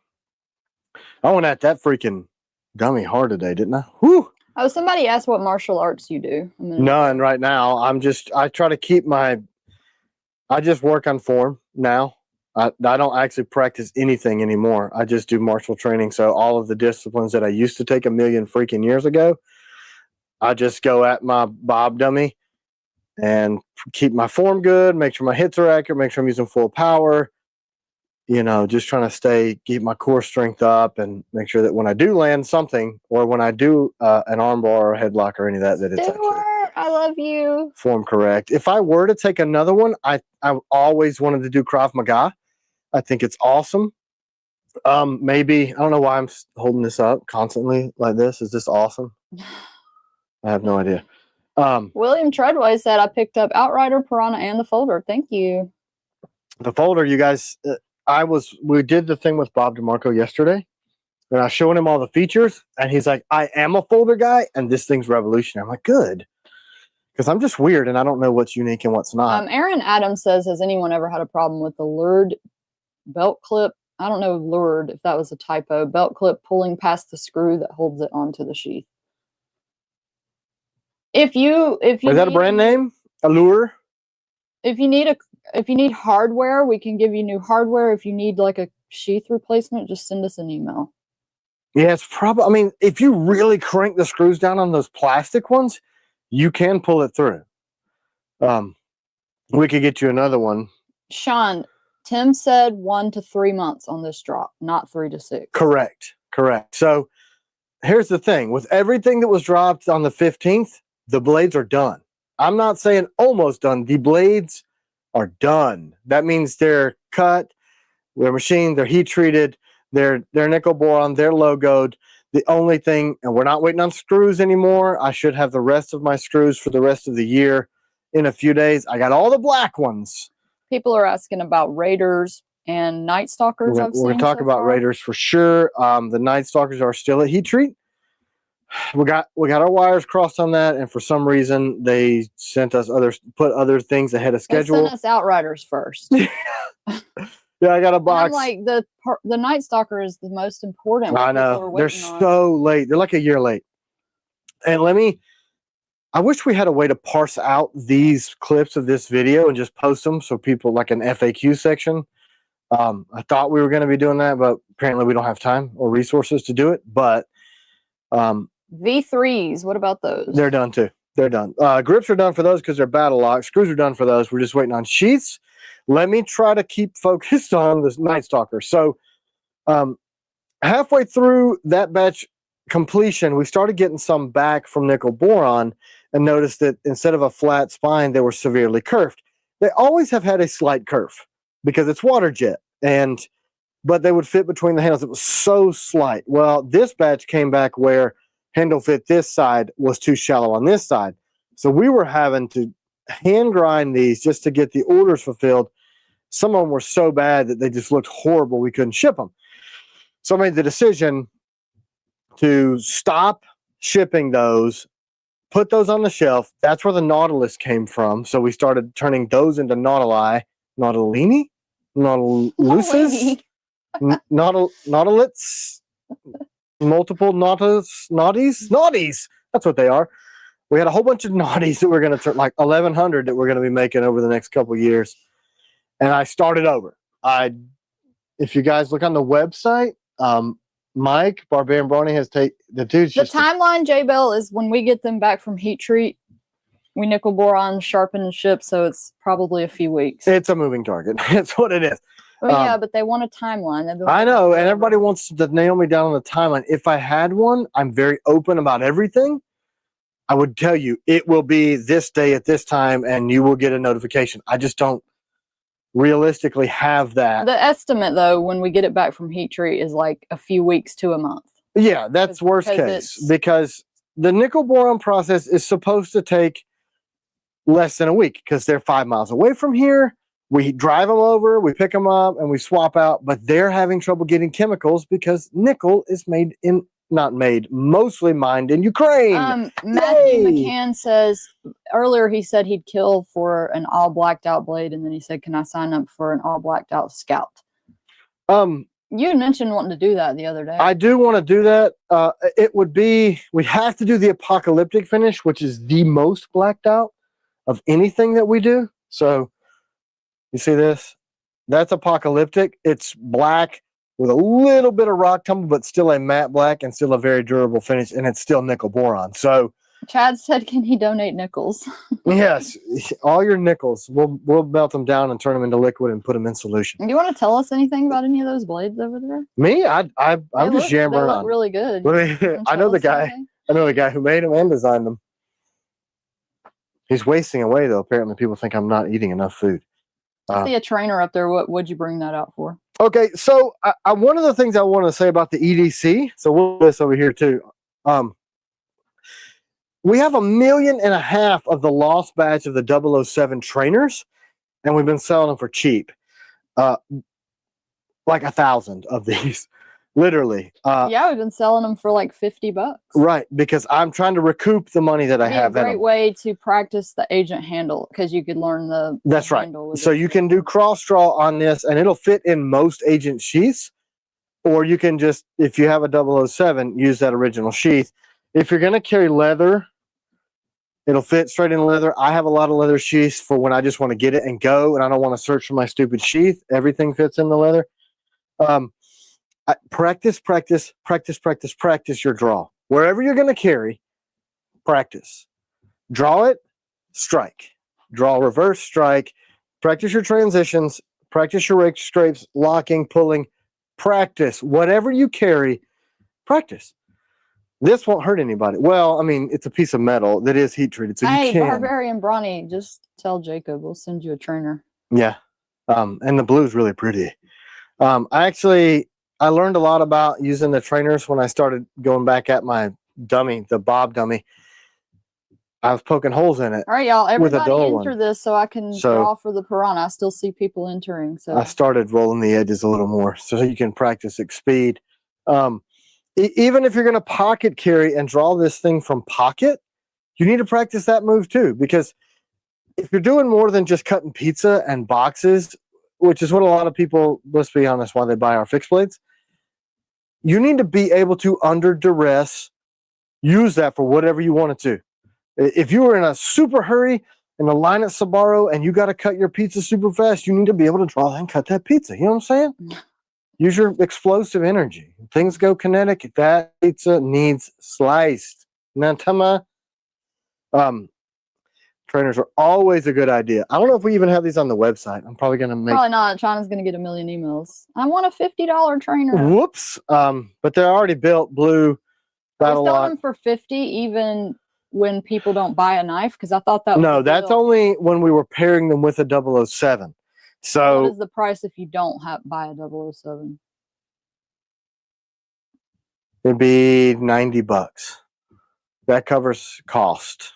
I went at that freaking dummy hard today, didn't I? Whew. Oh, somebody asked what martial arts you do. None right now. I try to keep I just work on form now. I don't actually practice anything anymore. I just do martial training. So all of the disciplines that I used to take a million freaking years ago, I just go at my bob dummy and keep my form good, make sure my hits are accurate, make sure I'm using full power, you know, just trying to keep my core strength up and make sure that when I do land something, or when I do an armbar or a headlock or any of that, it's actually I love you. Form correct. If I were to take another one, I always wanted to do Krav Maga. I think it's awesome. Maybe, I don't know why I'm holding this up constantly like this. Is this awesome? I have no idea. William Treadway said, I picked up Outrider, Piranha, and the folder. Thank you. The folder, you guys, we did the thing with Bob DeMarco yesterday, and I was showing him all the features, and he's like, I am a folder guy, and this thing's revolutionary. I'm like, good. Because I'm just weird, and I don't know what's unique and what's not. Aaron Adams says, has anyone ever had a problem with the lured belt clip? I don't know, lured, if that was a typo. Belt clip pulling past the screw that holds it onto the sheath. If you is that a brand name? Allure? If you need hardware, we can give you new hardware. If you need like a sheath replacement, just send us an email. Yeah, it's probably, I mean, if you really crank the screws down on those plastic ones, you can pull it through. We could get you another one. Sean, Tim said 1 to 3 months on this drop, not 3 to 6. Correct. So here's the thing. With everything that was dropped on the 15th, the blades are done. I'm not saying almost done. The blades are done. That means they're cut, they're machined, they're heat treated, they're nickel boron, they're logoed. The only thing, and we're not waiting on screws anymore. I should have the rest of my screws for the rest of the year in a few days. I got all the black ones. People are asking about Raiders and Night Stalkers. We're going to talk about Raiders for sure. The Night Stalkers are still at heat treat. We got our wires crossed on that, and for some reason they put other things ahead of schedule. They sent us Outriders first. Yeah, I got a box. I'm like, the Night Stalker is the most important. I know. They're so late. They're like a year late. And I wish we had a way to parse out these clips of this video and just post them so people, like an FAQ section. I thought we were going to be doing that, but apparently we don't have time or resources to do it. But V3s, what about those? They're done too. They're done. Grips are done for those because they're battle locked. Screws are done for those. We're just waiting on sheaths. Let me try to keep focused on this Night Stalker. So halfway through that batch completion, we started getting some back from nickel boron and noticed that instead of a flat spine, they were severely curved. They always have had a slight curve because it's water jet, but they would fit between the handles. It was so slight. Well, this batch came back where handle fit this side was too shallow on this side. So we were having to hand grind these just to get the orders fulfilled. Some of them were so bad that they just looked horrible. We couldn't ship them. So I made the decision to stop shipping those, put those on the shelf. That's where the Nautilus came from. So we started turning those into Nautilini, Nautiluses, Nautiluts, multiple naughties. That's what they are. We had a whole bunch of naughties that we're going to turn, like 1,100 that we're going to be making over the next couple of years. And I started over. If you guys look on the website, Mike Barbarian Brawny has the dude's the timeline. J-Bell is when we get them back from heat treat, we nickel boron, sharpen and ship. So it's probably a few weeks. It's a moving target. That's what it is. Well, yeah, but they want a timeline. I know, and everybody wants to nail me down on the timeline. If I had one, I'm very open about everything. I would tell you it will be this day at this time, and you will get a notification. I just don't realistically have that. The estimate, though, when we get it back from heat treat is like a few weeks to a month. Yeah, that's worst case because the nickel boron process is supposed to take less than a week because they're 5 miles away from here. We drive them over, we pick them up, and we swap out, but they're having trouble getting chemicals because nickel is mostly mined in Ukraine. Matthew McCann says, earlier he said he'd kill for an all blacked out blade, and then he said, can I sign up for an all blacked out scout? You mentioned wanting to do that the other day. I do want to do that. We have to do the apocalyptic finish, which is the most blacked out of anything that we do. So you see this? That's apocalyptic. It's black with a little bit of rock tumble, but still a matte black and still a very durable finish, and it's still nickel boron. So Chad said, can he donate nickels? Yes, all your nickels. We'll melt them down and turn them into liquid and put them in solution. Do you want to tell us anything about any of those blades over there? Me? I'm just yammering on. They look really good. I know the guy. Something? I know the guy who made them and designed them. He's wasting away, though. Apparently, people think I'm not eating enough food. I see a trainer up there. What would you bring that out for? Okay, so one of the things I want to say about the EDC, so we'll do this over here too. We have 1.5 million of the lost batch of the 007 trainers, and we've been selling them for cheap. Like 1,000 of these, literally. Yeah, we've been selling them for like $50. Right, because I'm trying to recoup the money that I have. A great way to practice the agent handle because you could learn the. That's right. So you can do cross draw on this, and it'll fit in most agent sheaths, or you can just, if you have a 007, use that original sheath. If you're going to carry leather, it'll fit straight in leather. I have a lot of leather sheaths for when I just want to get it and go, and I don't want to search for my stupid sheath. Everything fits in the leather. Practice your draw. Wherever you're going to carry, practice. Draw it, strike. Draw, reverse, strike. Practice your transitions. Practice your rake scrapes, locking, pulling. Practice. Whatever you carry, practice. This won't hurt anybody. Well, I mean, it's a piece of metal that is heat treated, so you can. Barbarian Brawny, just tell Jacob. We'll send you a trainer. Yeah. And the blue is really pretty. I learned a lot about using the trainers when I started going back at my dummy, the Bob dummy. I was poking holes in it. All right, y'all. Everybody enter this so I can draw for the piranha. I still see people entering. So I started rolling the edges a little more so you can practice at speed. Even if you're going to pocket carry and draw this thing from pocket, you need to practice that move too. Because if you're doing more than just cutting pizza and boxes, which is what a lot of people, let's be honest, why they buy our fixed blades, you need to be able to, under duress, use that for whatever you want it to. If you were in a super hurry in the line at Sbarro and you got to cut your pizza super fast, you need to be able to draw and cut that pizza. You know what I'm saying? Use your explosive energy. Things go kinetic. That pizza needs sliced. Now, trainers are always a good idea. I don't know if we even have these on the website. I'm probably going to make... Probably not. China's going to get a million emails. I want a $50 trainer. Whoops. But they're already built, blue, battle Are we selling lock. them for 50 even when people don't buy a knife? Because I thought that was No, that's only when we were pairing them with a 007. So what is the price if you don't buy a 007? It'd be $90. That covers cost.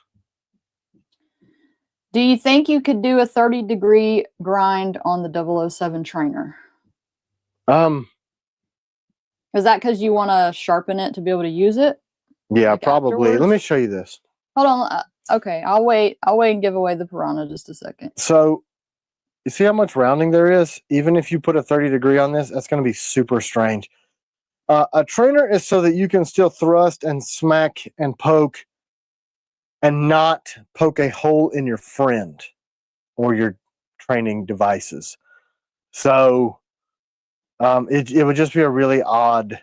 Do you think you could do a 30-degree grind on the 007 trainer? Is that because you want to sharpen it to be able to use it? Yeah, like probably. Afterwards? Let me show you this. Hold on. Okay, I'll wait. I'll wait and give away the piranha just a second. So, you see how much rounding there is? Even if you put a 30-degree on this, that's going to be super strange. A trainer is so that you can still thrust and smack and poke and not poke a hole in your friend or your training devices. So it would just be a really odd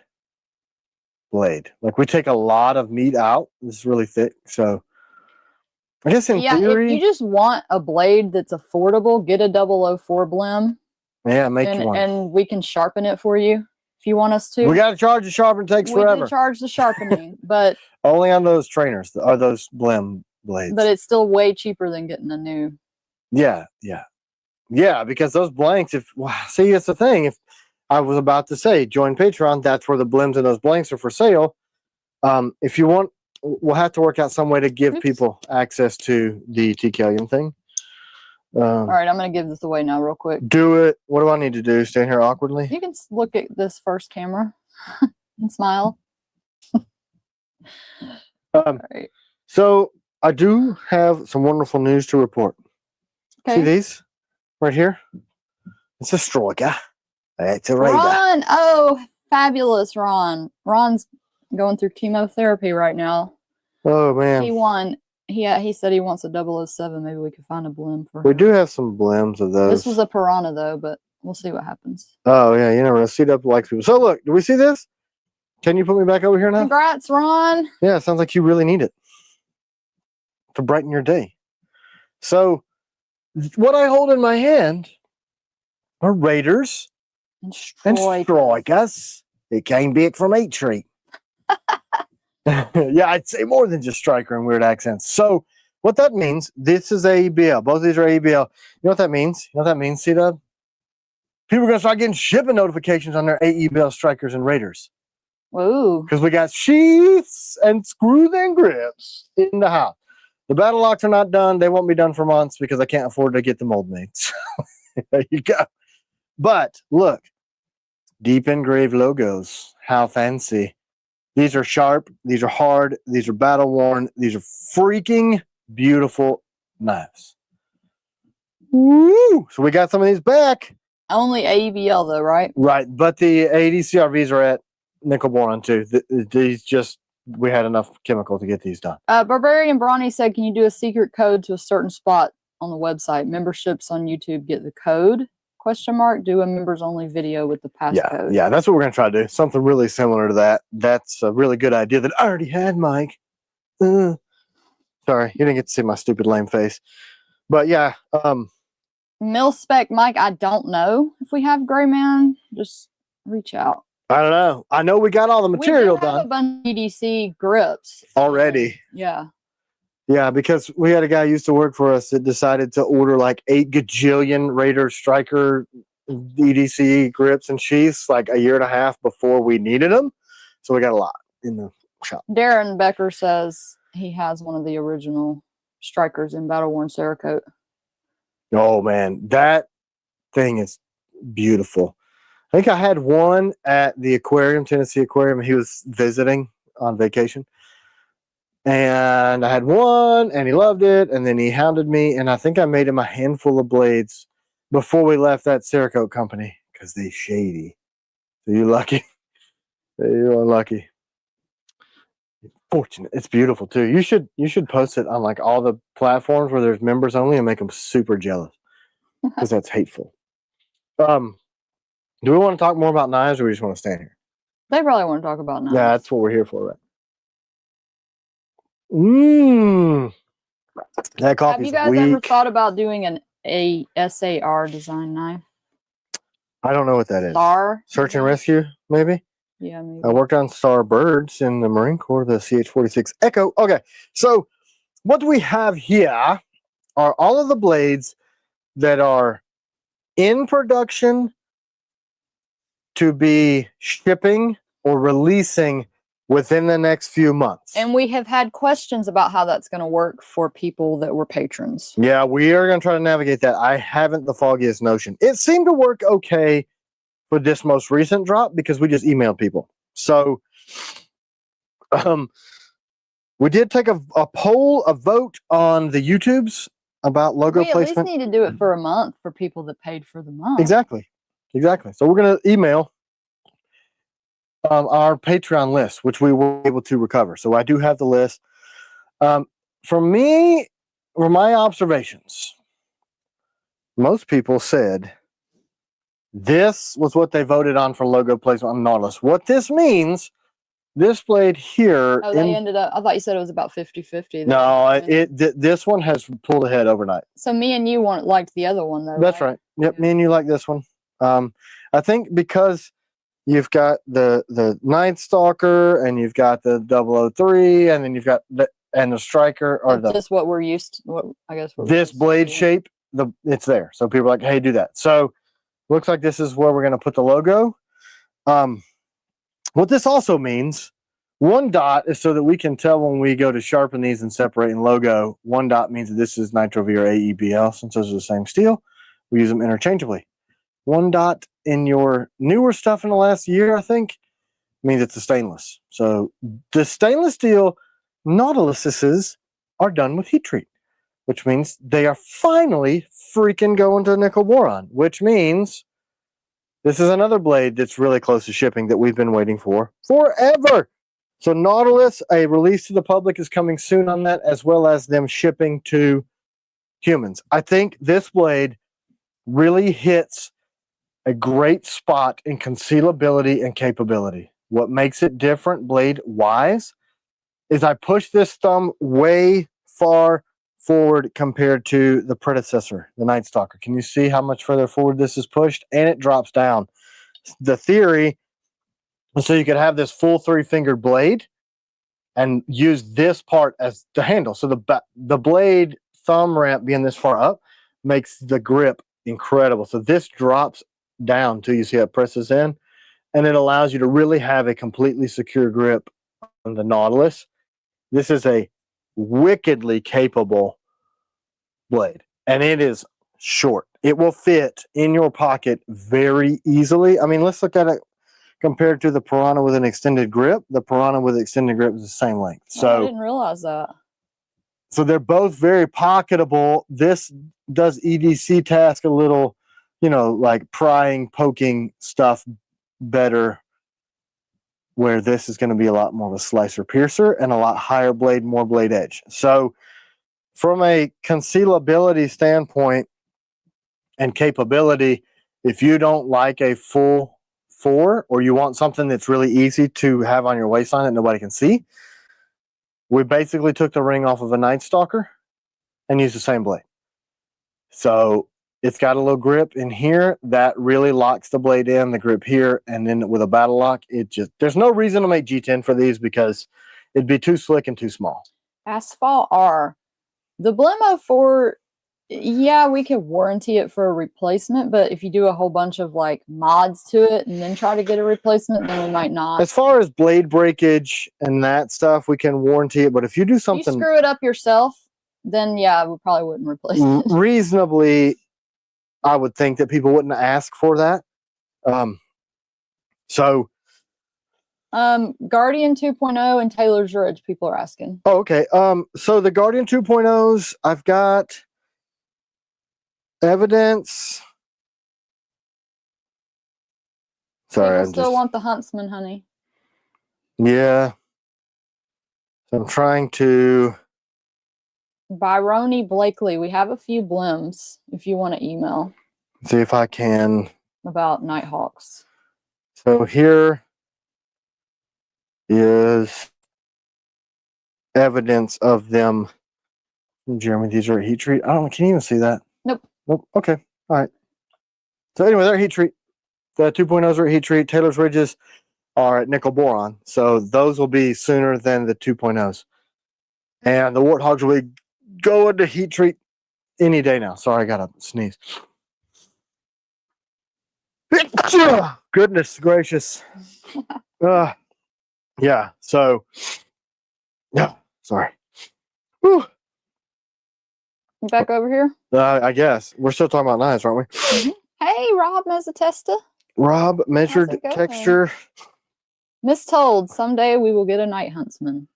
blade. Like we take a lot of meat out. This is really thick. So I guess in theory, if you just want a blade that's affordable, get a 004 blim. Yeah, make one. And we can sharpen it for you. If you want us to, we got to charge the sharpen. Takes forever. We charge the sharpening, but only on those trainers or those blim blades. But it's still way cheaper than getting a new. Yeah. Because those blanks. See, it's the thing. If I was about to say join Patreon, that's where the blims and those blanks are for sale. If you want, we'll have to work out some way to give people access to the TKLM thing. All right, I'm going to give this away now real quick. Do it. What do I need to do? Stand here awkwardly? You can look at this first camera and smile. Right. So I do have some wonderful news to report. Okay. See these right here? It's a striker. It's a Raider. Ron! Oh, fabulous, Ron. Ron's going through chemotherapy right now. Oh, man. He won. He said he wants a 007. Maybe we could find a blim for him. We do have some blims of those. This was a piranha, though, but we'll see what happens. Oh, yeah. You never know. Seat up likes people. So, look, do we see this? Can you put me back over here now? Congrats, Ron. Yeah, it sounds like you really need it to brighten your day. So, what I hold in my hand are Raiders and strikers. It came back from 8 Street. Yeah, I'd say more than just striker and weird accents. So what that means, this is AEBL. Both of these are AEBL. You know what that means? You know what that means, C-Dub? People are going to start getting shipping notifications on their AEBL strikers and Raiders. Whoa. Because we got sheaths and screws and grips in the house. The battle locks are not done. They won't be done for months because I can't afford to get the mold made. So there you go. But look, deep engraved logos. How fancy. These are sharp. These are hard. These are battle worn. These are freaking beautiful knives. Woo! So we got some of these back. Only AEBL though, right? Right. But the ADC RVs are at nickel boron too. These just, we had enough chemical to get these done. Barbarian Brawny said, can you do a secret code to a certain spot on the website? Memberships on YouTube get the code? ? Do a members only video with the passcode. Yeah, that's what we're gonna try to do. Something really similar to that. That's a really good idea that I already had, Mike. Sorry, you didn't get to see my stupid lame face. But yeah, Mil Spec Mike, I don't know if we have Gray Man. Just reach out. I don't know. I know we got all the material done. We have a bunch of EDC grips already. Yeah. Yeah, because we had a guy who used to work for us that decided to order like 8 gajillion Raider striker EDC grips and sheaths like a year and a half before we needed them. So we got a lot in the shop. Darren Becker says he has one of the original strikers in Battle Worn Cerakote. Oh, man. That thing is beautiful. I think I had one at the aquarium, Tennessee Aquarium. He was visiting on vacation. And I had one, and he loved it, and then he hounded me, and I think I made him a handful of blades before we left that Cerakote company, because they shady. So you're lucky. You are lucky. Fortunate. It's beautiful, too. You should post it on, like, all the platforms where there's members only and make them super jealous, because that's hateful. Do we want to talk more about knives, or we just want to stand here? They probably want to talk about knives. Yeah, that's what we're here for, right? That coffee. Have you guys ever thought about doing a SAR design knife? I don't know what that is. SAR Search and rescue, maybe? Yeah, maybe. I worked on SAR birds in the Marine Corps, the CH-46 Echo. Okay, so what we have here are all of the blades that are in production to be shipping or releasing within the next few months. And we have had questions about how that's going to work for people that were patrons. Yeah, we are going to try to navigate that. I haven't the foggiest notion. It seemed to work okay for this most recent drop because we just emailed people. So we did take a poll, a vote on the YouTubes about logo placement. We at least need to do it for a month for people that paid for the month. Exactly. So we're going to email our Patreon list, which we were able to recover. So I do have the list. For me, for my observations, most people said this was what they voted on for logo placement on Nautilus. What this means, this blade here. Oh, they ended up, I thought you said it was about 50-50. No, this one has pulled ahead overnight. So me and you liked the other one, though. That's right. Yep, me and you like this one. I think because you've got the Night Stalker and you've got the 003 and then you've got the striker or just what we're used to, I guess. This blade shape, it's there. So people are like, hey, do that. So looks like this is where we're going to put the logo. What this also means, one dot is so that we can tell when we go to sharpen these and separate in logo. One dot means that this is Nitro V or AEBL, since those are the same steel. We use them interchangeably. One dot in your newer stuff in the last year, I think, means it's a stainless. So the stainless steel Nautiluses are done with heat treat, which means they are finally freaking going to nickel boron, which means this is another blade that's really close to shipping that we've been waiting for forever. So Nautilus, a release to the public is coming soon on that, as well as them shipping to humans. I think this blade really hits a great spot in concealability and capability. What makes it different blade-wise is I push this thumb way far forward compared to the predecessor, the Night Stalker. Can you see how much further forward this is pushed? And it drops down. The theory is so you could have this full 3-fingered blade and use this part as the handle. So the blade thumb ramp being this far up makes the grip incredible. So this drops down till you see how it presses in, and it allows you to really have a completely secure grip on the Nautilus. This is a wickedly capable blade, and it is short. It will fit in your pocket very easily. I mean, let's look at it compared to the Piranha with an extended grip. The Piranha with extended grip is the same length. So I didn't realize that. So they're both very pocketable. This does EDC task a little, like prying, poking stuff better, where this is going to be a lot more of a slicer piercer and a lot higher blade, more blade edge. So from a concealability standpoint and capability, if you don't like a full 4 or you want something that's really easy to have on your waistline that nobody can see, we basically took the ring off of a Night Stalker and used the same blade. So it's got a little grip in here that really locks the blade in, the grip here, and then with a battle lock, there's no reason to make G10 for these because it'd be too slick and too small. Asphalt R. The Blemo 4, yeah, we could warranty it for a replacement, but if you do a whole bunch of like mods to it and then try to get a replacement, then we might not. As far as blade breakage and that stuff, we can warranty it, but if you do something... You screw it up yourself, then yeah, we probably wouldn't replace it. Reasonably, I would think that people wouldn't ask for that. Guardian 2.0 and Taylor's Ridge, people are asking. Oh, okay. So the Guardian 2.0s, I've got evidence. Sorry, people still want the Huntsman, honey. Yeah. So I'm trying to... Byroni Blakely, we have a few blims if you want to email. See if I can. About Nighthawks. So here is evidence of them Jeremy, these are at heat treat. I don't. Can you even see that? Nope. Nope. Okay. All right. So anyway, they're at heat treat. The 2.0s are at heat treat. Taylor's Ridges are at nickel boron. So those will be sooner than the 2.0s. And the Warthogs will be going to heat treat any day now. Sorry, I got to sneeze. Goodness gracious. Yeah. So, yeah. Sorry. Whew. You back over here? I guess. We're still talking about knives, aren't we? Mm-hmm. Hey, Rob Mezzatesta. Rob measured texture. Mistold. Someday we will get a night huntsman.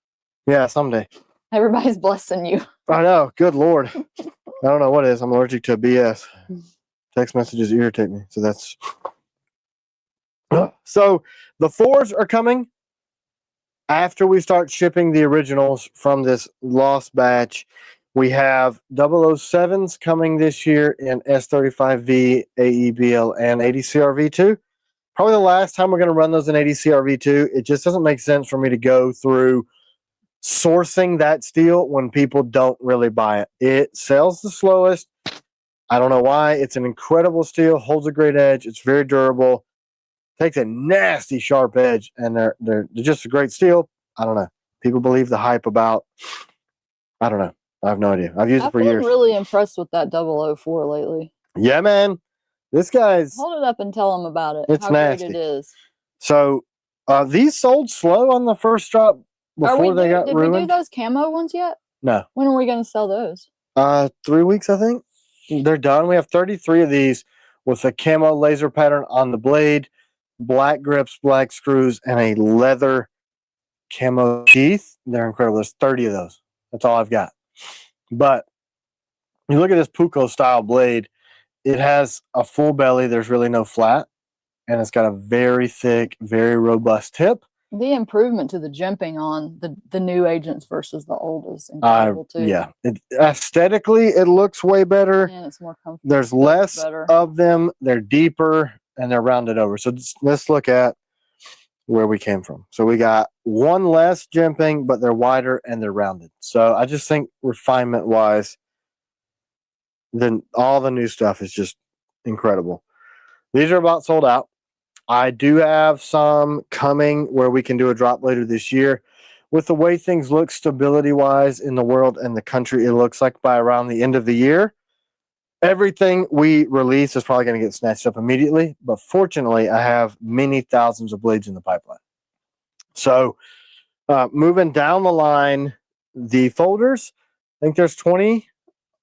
Yeah, someday. Everybody's blessing you. I know. Good Lord. I don't know what it is. I'm allergic to BS. Text messages irritate me. So that's. So the 4s are coming after we start shipping the originals from this lost batch. We have 007s coming this year in S35V, AEBL, and ADCRV2. Probably the last time we're going to run those in ADCRV2. It just doesn't make sense for me to go through sourcing that steel when people don't really buy it. It sells the slowest. I don't know why. It's an incredible steel, holds a great edge. It's very durable, takes a nasty sharp edge, and they're just a great steel. I don't know. People believe the hype about. I don't know. I have no idea. I've used it for years. I've been really impressed with that 004 lately. Yeah, man. This guy's. Hold it up and tell them about it. It's how nasty. Great it is. So these sold slow on the first drop before they got ruined. Did we do those camo ones yet? No. When are we going to sell those? 3 weeks, I think. They're done. We have 33 of these with a camo laser pattern on the blade, black grips, black screws, and a leather camo sheath. They're incredible. There's 30 of those. That's all I've got. But you look at this Puko style blade, it has a full belly. There's really no flat. And it's got a very thick, very robust tip. The improvement to the jimping on the new agents versus the old is incredible too. Yeah. Aesthetically, it looks way better. And it's more comfortable. There's less of them. They're deeper and they're rounded over. So let's look at where we came from. So we got one less jimping, but they're wider and they're rounded. So I just think refinement wise, then all the new stuff is just incredible. These are about sold out. I do have some coming where we can do a drop later this year. With the way things look stability wise in the world and the country, it looks like by around the end of the year, everything we release is probably going to get snatched up immediately. But fortunately, I have many thousands of blades in the pipeline. So moving down the line, the folders, I think there's 20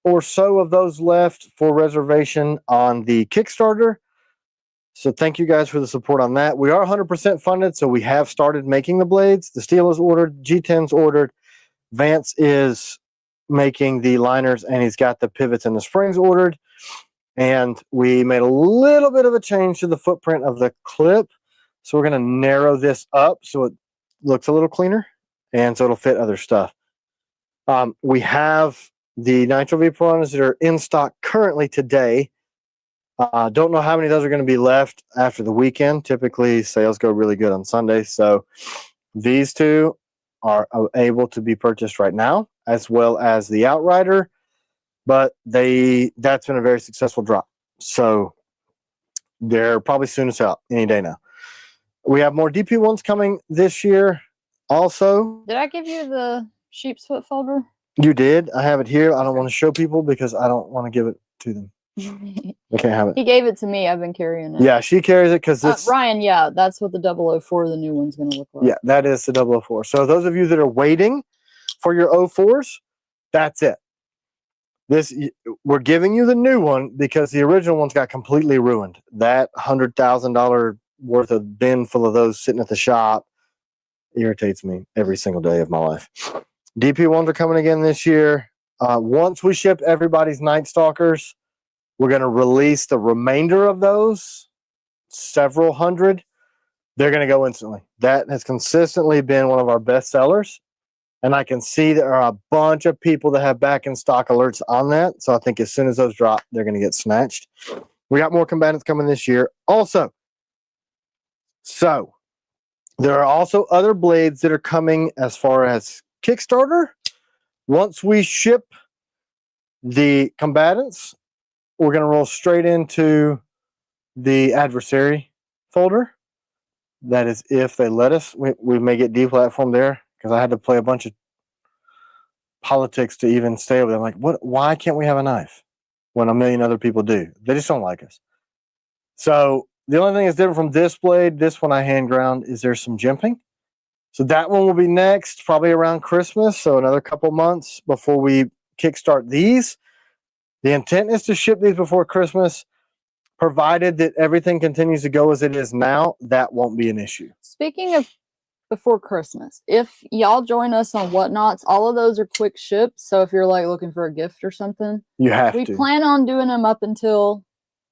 or so of those left for reservation on the Kickstarter. So thank you guys for the support on that. We are 100% funded, so we have started making the blades. The steel is ordered, G10's ordered. Vance is making the liners, and he's got the pivots and the springs ordered. And we made a little bit of a change to the footprint of the clip. So we're going to narrow this up so it looks a little cleaner, and so it'll fit other stuff. We have the Nitro V Piranhas that are in stock currently today. Don't know how many of those are going to be left after the weekend. Typically, sales go really good on Sunday. So these two are able to be purchased right now, as well as the Outrider. But that's been a very successful drop. So they're probably soon to sell any day now. We have more DP ones coming this year also. Did I give you the sheep's foot folder? You did. I have it here. I don't want to show people because I don't want to give it to them. I can't have it. He gave it to me. I've been carrying it. Yeah, she carries it because it's Ryan. Yeah, that's what the 004, the new one's going to look like. Yeah, that is the 004. So those of you that are waiting for your 04s, that's it. We're giving you the new one because the original one's got completely ruined. That $100,000 worth of bin full of those sitting at the shop irritates me every single day of my life. DP ones are coming again this year. Once we ship everybody's Night Stalkers, we're going to release the remainder of those, several hundred. They're going to go instantly. That has consistently been one of our best sellers. And I can see there are a bunch of people that have back in stock alerts on that. So I think as soon as those drop, they're going to get snatched. We got more combatants coming this year also. So there are also other blades that are coming as far as Kickstarter. Once we ship The combatants, we're going to roll straight into the adversary folder. That is if they let us. We may get deplatformed there because I had to play a bunch of politics to even stay over there. I'm like, why can't we have a knife when a million other people do? They just don't like us. So the only thing that's different from this blade, this one I hand ground, is there's some jimping. So that one will be next, probably around Christmas. So another couple months before we kickstart these. The intent is to ship these before Christmas, provided that everything continues to go as it is now. That won't be an issue. Speaking of before Christmas, if y'all join us on Whatnots, all of those are quick ships. So if you're like looking for a gift or something, you have we to. plan on doing them up until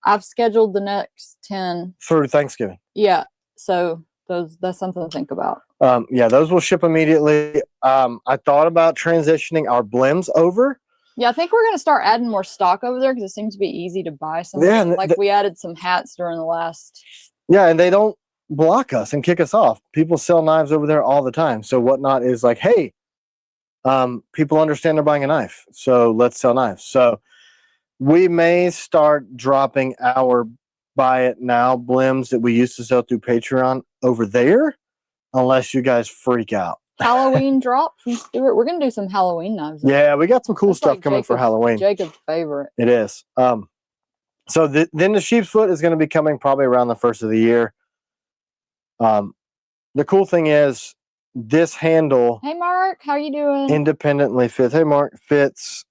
I've scheduled the next 10 through Thanksgiving. Yeah, so that's something to think about. Yeah, those will ship immediately. I thought about transitioning our blims over. Yeah, I think we're going to start adding more stock over there because it seems to be easy to buy something. Yeah, like we added some hats during the last. Yeah, and they don't block us and kick us off. People sell knives over there all the time. So Whatnot is like, hey, people understand they're buying a knife, so let's sell knives. So we may start dropping our buy it now blims that we used to sell through Patreon over there, unless you guys freak out. Halloween drop from Stuart. We're gonna do some Halloween knives. Yeah, we got some cool stuff like coming for Halloween. Jacob's favorite. It is. So then the sheep's foot is going to be coming probably around the first of the year. The cool thing is this handle. Hey Mark, how you doing? Independently fits. Hey Mark, fits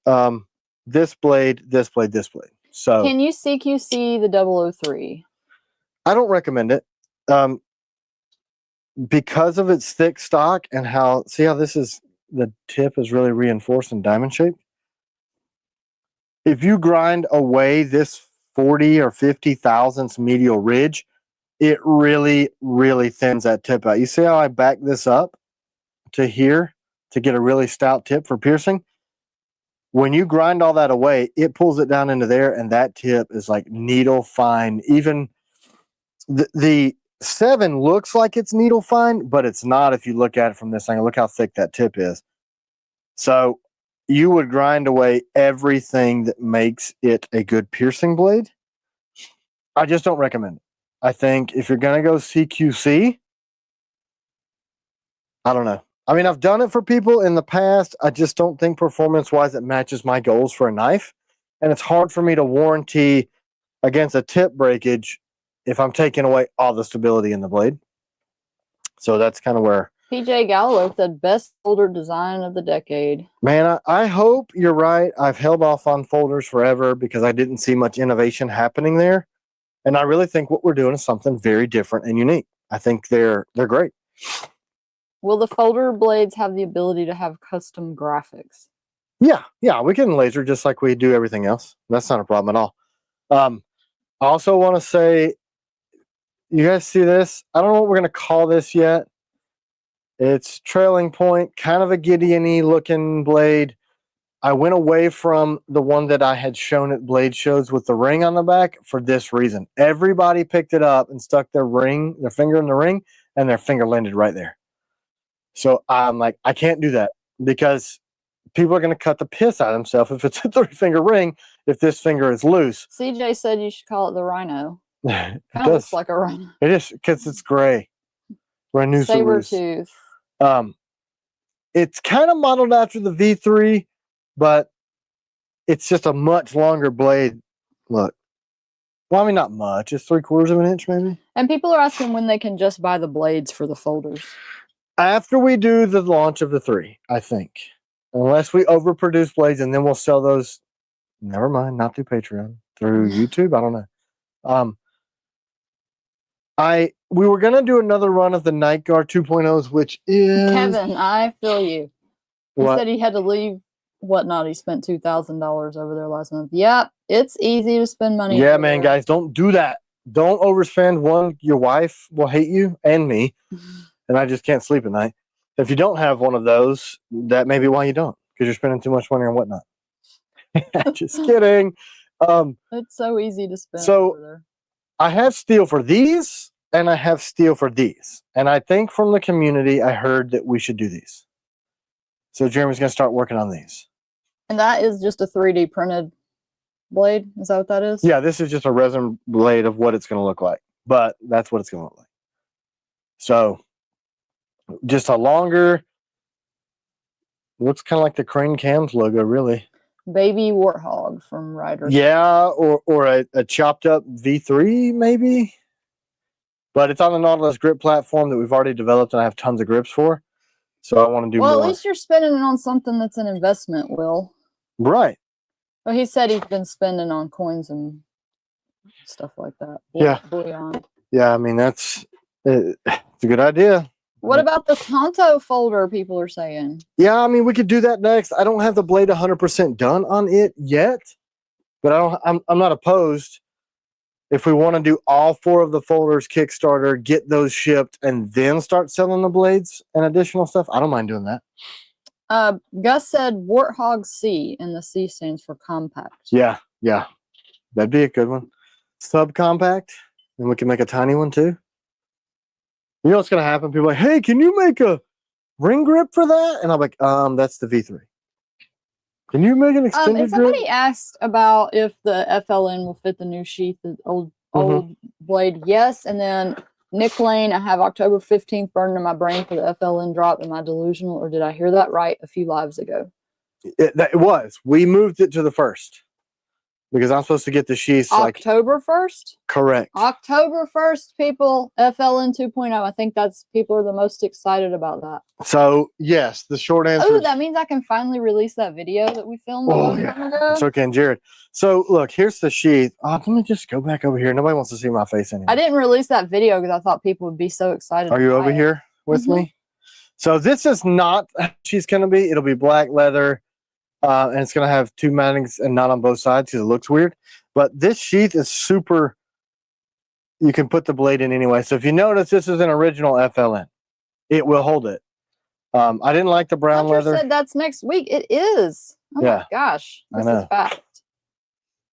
this blade, this blade, this blade. So can you CQC the 003? I don't recommend it. Because of its thick stock and how, see how this is, the tip is really reinforced and diamond shaped. If you grind away this 40 or 50 thousandths medial ridge, it really, really thins that tip out. You see how I back this up to here to get a really stout tip for piercing? When you grind all that away, it pulls it down into there, and that tip is like needle fine. Even the 7 looks like it's needle fine, but it's not if you look at it from this angle. Look how thick that tip is. So you would grind away everything that makes it a good piercing blade. I just don't recommend it. I think if you're going to go CQC, I don't know. I mean, I've done it for people in the past. I just don't think performance-wise it matches my goals for a knife. And it's hard for me to warranty against a tip breakage if I'm taking away all the stability in the blade. So that's kind of where... PJ Galloway said, best folder design of the decade. Man, I hope you're right. I've held off on folders forever because I didn't see much innovation happening there. And I really think what we're doing is something very different and unique. I think they're great. Will the folder blades have the ability to have custom graphics? Yeah, we can laser just like we do everything else. That's not a problem at all. I also want to say, you guys see this? I don't know what we're going to call this yet. It's trailing point, kind of a Gideon-y looking blade. I went away from the one that I had shown at blade shows with the ring on the back for this reason. Everybody picked it up and stuck their finger in the ring, and their finger landed right there. So I'm like, I can't do that because people are going to cut the piss out of themselves if it's a 3-finger ring if this finger is loose. CJ said you should call it the Rhino. It kind of looks like a rhino. It is because it's gray. Saber tooth. It's kind of modeled after the V3, but it's just a much longer blade. Look. Well, I mean, not much. It's 3/4 of an inch, maybe. And people are asking when they can just buy the blades for the folders. After we do the launch of the 3, I think. Unless we overproduce blades, and then we'll sell those. Never mind, not through Patreon. Through YouTube, I don't know. We were going to do another run of the Night Guard 2.0s, which is... Kevin, I feel you. He said he had to leave Whatnot. He spent $2,000 over there last month. Yep, it's easy to spend money. Yeah, man, guys, don't do that. Don't overspend. One, your wife will hate you and me, and I just can't sleep at night. If you don't have one of those, that may be why you don't, because you're spending too much money on Whatnot. Just kidding. It's so easy to spend over there. I have steel for these, and I have steel for these. And I think from the community, I heard that we should do these. So Jeremy's going to start working on these. And that is just a 3D printed blade? Is that what that is? Yeah, this is just a resin blade of what it's going to look like. But that's what it's going to look like. So, just a longer, looks kind of like the Crane Cams logo, really. Baby Warthog from Riders. Yeah, or a chopped up V3, maybe. But it's on the Nautilus grip platform that we've already developed and I have tons of grips for. So I want to do more. Well, at least you're spending it on something that's an investment, Will. Right. Well, he said he's been spending on coins and stuff like that. Yeah. Bullion. Yeah, I mean, it's a good idea. What about the Tonto folder, people are saying? Yeah, I mean, we could do that next. I don't have the blade 100% done on it yet, but I'm not opposed. If we want to do all 4 of the folders Kickstarter, get those shipped, and then start selling the blades and additional stuff, I don't mind doing that. Gus said Warthog C, and the C stands for compact. Yeah, that'd be a good one. Subcompact, and we can make a tiny one too. You know what's going to happen? People are like, hey, can you make a ring grip for that? And I'm like, that's the V3. Can you make an extended grip? Somebody asked about if the FLN will fit the new sheath, the old blade. Yes, and then Nick Lane, I have October 15th burned in my brain for the FLN drop. Am I delusional, or did I hear that right a few lives ago? It was. We moved it to the 1st. Because I'm supposed to get the sheaths October 1st? Correct. October 1st, people. FLN 2.0. I think people are the most excited about that. So, yes, the short answer. Oh, that means I can finally release that video that we filmed a long time ago. It's okay, Jared. So, look, here's the sheath. Let me just go back over here. Nobody wants to see my face anymore. I didn't release that video because I thought people would be so excited. Are you over here with me? So, this is not how she's going to be. It'll be black leather. And it's going to have 2 mountings and not on both sides because it looks weird. But this sheath is super. You can put the blade in anyway. So if you notice, this is an original FLN. It will hold it. I didn't like the brown leather. Said that's next week. It is. Oh my gosh. This is fact.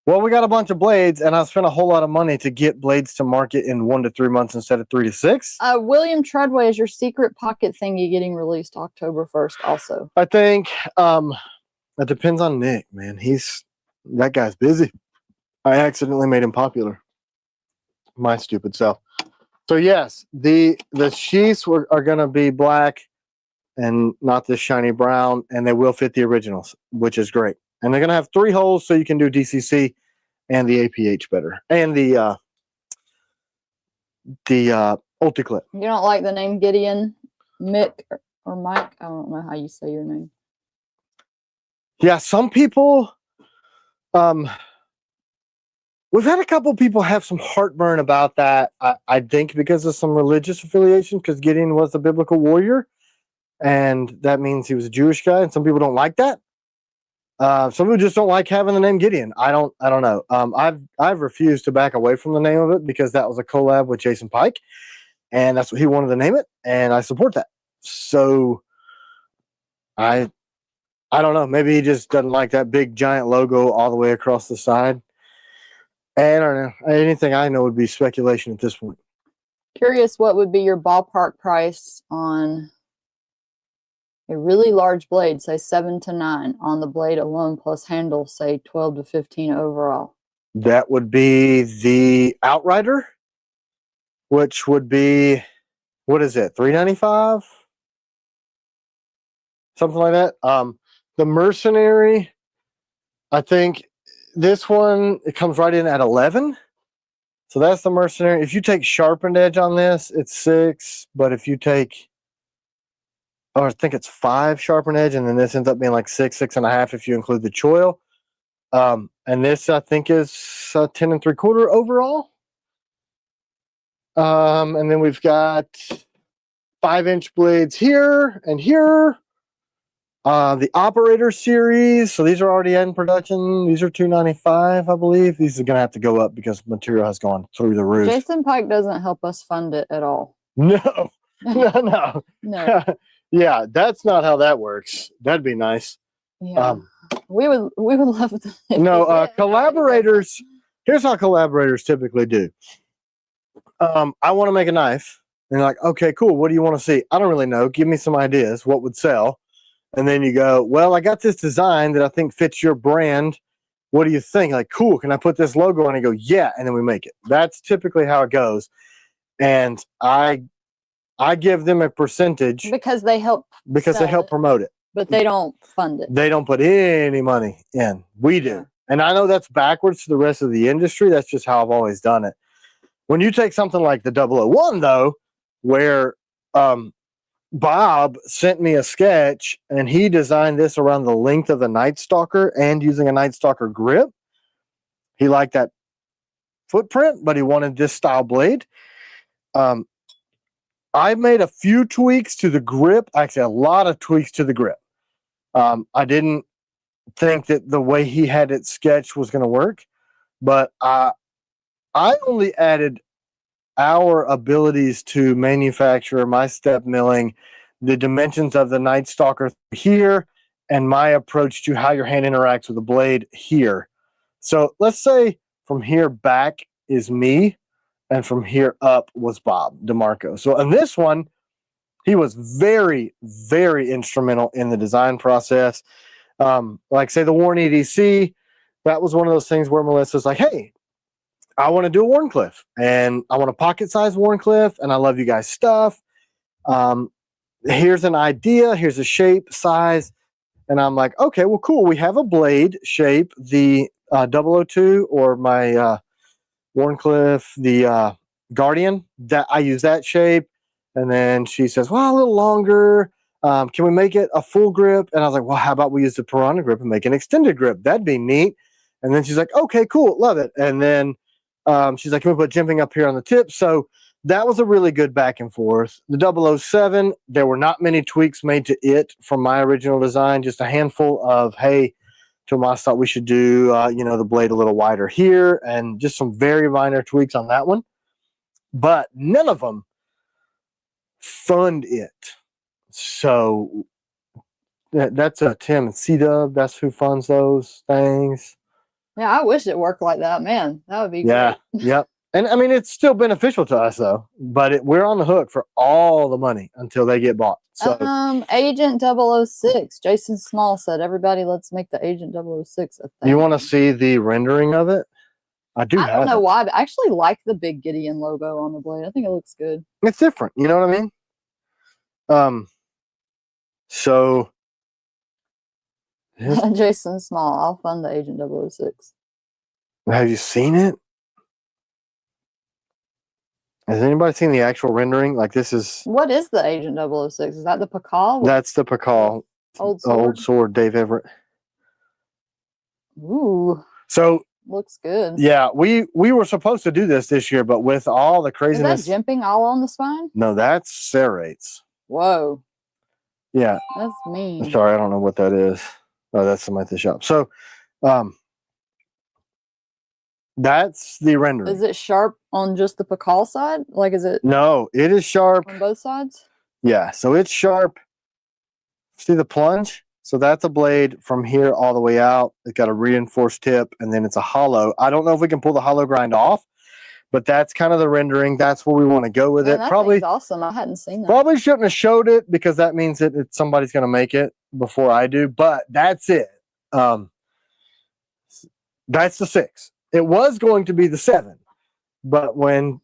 Well, we got a bunch of blades, and I spent a whole lot of money to get blades to market in 1 to 3 months instead of 3 to 6. William Treadway, is your secret pocket thingy getting released October 1st also? I think it depends on Nick, man. That guy's busy. I accidentally made him popular. My stupid self. So yes, the sheaths are going to be black and not this shiny brown, and they will fit the originals, which is great. And they're going to have 3 holes so you can do DCC and the APH better. And the Ulticlip. You don't like the name Gideon, Mick, or Mike? I don't know how you say your name. Yeah, some people, we've had a couple people have some heartburn about that. I think because of some religious affiliation, because Gideon was a biblical warrior, and that means he was a Jewish guy, and some people don't like that. Some people just don't like having the name Gideon. I don't know. I've refused to back away from the name of it because that was a collab with Jason Pike, and that's what he wanted to name it, and I support that. So I don't know. Maybe he just doesn't like that big giant logo all the way across the side. I don't know. Anything I know would be speculation at this point. Curious, what would be your ballpark price on a really large blade, say 7 to 9 on the blade alone plus handle, say 12 to 15 overall? That would be the Outrider, which would be, what is it, $395? Something like that. The Mercenary, I think this one, it comes right in at 11. So that's the Mercenary. If you take sharpened edge on this, it's 6. But if you take, I think it's 5 sharpened edge, and then this ends up being like 6, 6.5 if you include the choil. And this, I think, is 10 3/4 overall. And then we've got 5-inch blades here and here. The Operator series, so these are already in production. These are $295, I believe. These are going to have to go up because material has gone through the roof. Jason Pike doesn't help us fund it at all. No. Yeah, that's not how that works. That'd be nice. Yeah. We would love to. No, collaborators. Here's how collaborators typically do. I want to make a knife. And they're like, okay, cool. What do you want to see? I don't really know. Give me some ideas. What would sell? And then you go, well, I got this design that I think fits your brand. What do you think? Like, cool. Can I put this logo on? And go, yeah. And then we make it. That's typically how it goes. And I give them a percentage because they help promote it. But they don't fund it. They don't put any money in. We do. Yeah. And I know that's backwards to the rest of the industry. That's just how I've always done it. When you take something like the 001, though, where Bob sent me a sketch and he designed this around the length of the Night Stalker and using a Night Stalker grip. He liked that footprint, but he wanted this style blade. I made a few tweaks to the grip. Actually, a lot of tweaks to the grip. I didn't think that the way he had it sketched was going to work, but I only added our abilities to manufacture, my step milling, the dimensions of the Night Stalker here, and my approach to how your hand interacts with the blade here. So let's say from here back is me, and from here up was Bob DeMarco. So in this one, he was very, very instrumental in the design process. Like say the Warren EDC, that was one of those things where Melissa's like, hey, I want to do a Wharncliffe and I want a pocket size Wharncliffe and I love you guys' stuff. Here's an idea. Here's a shape, size. And I'm like, okay, well, cool. We have a blade shape, the 002 or my Wharncliffe, the Guardian, that I use that shape. And then she says, well, a little longer. Can we make it a full grip? And I was like, well, how about we use the Piranha grip and make an extended grip? That'd be neat. And then she's like, okay, cool. Love it. And then she's like, can we put jimping up here on the tip? So that was a really good back and forth. The 007, there were not many tweaks made to it from my original design, just a handful of, hey, Tomas thought we should do, the blade a little wider here and just some very minor tweaks on that one. But none of them fund it. So that's Tim and C-Dub. That's who funds those things. Yeah, I wish it worked like that, man. That would be great. Yep. And I mean, it's still beneficial to us though, but we're on the hook for all the money until they get bought. So Agent 006, Jason Small said, everybody, let's make the Agent 006 a thing. You want to see the rendering of it? I don't know why, but I actually like the big Gideon logo on the blade. I think it looks good. It's different. You know what I mean? So Jason Small, I'll fund the Agent 006. Have you seen it? Has anybody seen the actual rendering? Like this is... What is the Agent 006? Is that the Pakal? That's the Pakal. Old sword, Dave Everett. Ooh. So... Looks good. Yeah, we were supposed to do this year, but with all the craziness... Is that jimping all on the spine? No, that's serrates. Whoa. Yeah. That's mean. Sorry, I don't know what that is. Oh, that's somebody at the shop. So, that's the rendering. Is it sharp on just the Pakal side? Like, is it? No, it is sharp. On both sides? Yeah, so it's sharp. See the plunge? So that's a blade from here all the way out. It's got a reinforced tip, and then it's a hollow. I don't know if we can pull the hollow grind off, but that's kind of the rendering. That's where we want to go with it. That probably awesome. I hadn't seen that. Probably shouldn't have showed it because that means that somebody's going to make it before I do. But that's it. That's the 6. It was going to be the 7, but when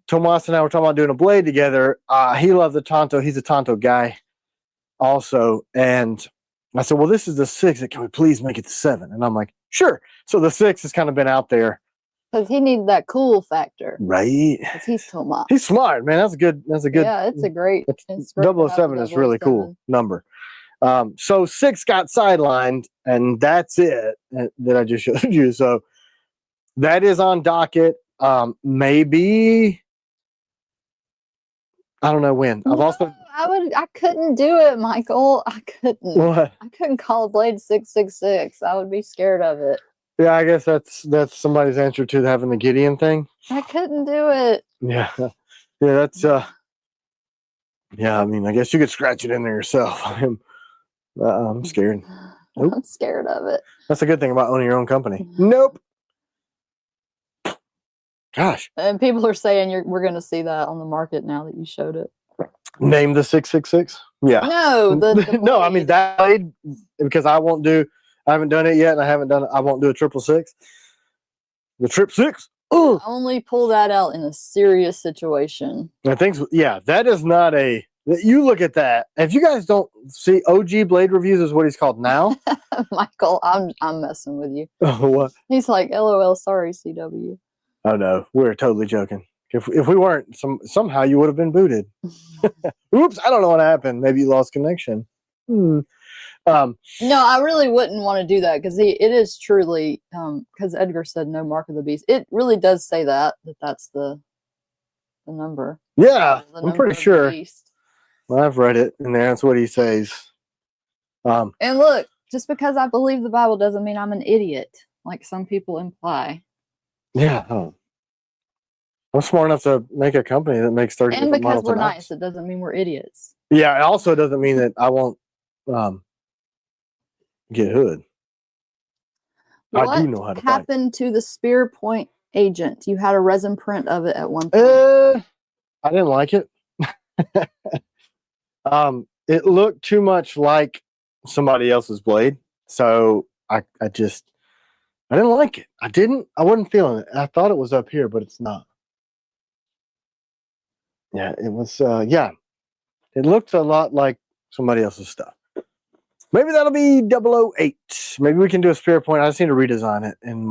Tomas and I were talking about doing a blade together, he loved the Tonto. He's a Tonto guy also, and I said, well, this is the 6. Can we please make it the 7? And I'm like, sure. So the 6 has kind of been out there. Because he needs that cool factor. Right. Because he's Tomas. He's smart, man. That's a good. Yeah, it's a great. It's 007 is really cool number. So 6 got sidelined, and that's it that I just showed you. So that is on docket. Maybe. I don't know when. I couldn't do it, Michael. I couldn't. What? I couldn't call a blade 666. I would be scared of it. Yeah, I guess that's somebody's answer to having the Gideon thing. I couldn't do it. Yeah. Yeah, that's yeah, I mean, I guess you could scratch it in there yourself. I'm scared. Nope. I'm scared of it. That's a good thing about owning your own company. Nope. Gosh. And people are saying we're going to see that on the market now that you showed it. Name the 666. Yeah. No, the no, I mean that blade, because I haven't done it yet, and I won't do a 666. The 666. Only pull that out in a serious situation. I think, yeah, that is not a. You look at that. If you guys don't see OG Blade Reviews, is what he's called now. Michael, I'm messing with you. Oh, what? He's like, LOL, sorry, CW. Oh no, we're totally joking. If we weren't, somehow you would have been booted. Oops, I don't know what happened. Maybe you lost connection. No, I really wouldn't want to do that because it is truly because Edgar said no mark of the beast. It really does say that's the number. Yeah, the I'm pretty sure. Well, I've read it, and that's what he says. And look, just because I believe the Bible doesn't mean I'm an idiot, like some people imply. Yeah. I'm smart enough to make a company that makes 30 and different because models. We're nice, it doesn't mean we're idiots. Yeah, it also doesn't mean that I won't get hood. I do know how to happened to the Spear Point agent? You had a resin print of it at one point. I didn't like it. It looked too much like somebody else's blade, so I didn't like it. I wasn't feeling it. I thought it was up here, but it's not. Yeah, it was. Yeah, it looked a lot like somebody else's stuff. Maybe that'll be 008. Maybe we can do a Spear Point. I just need to redesign it and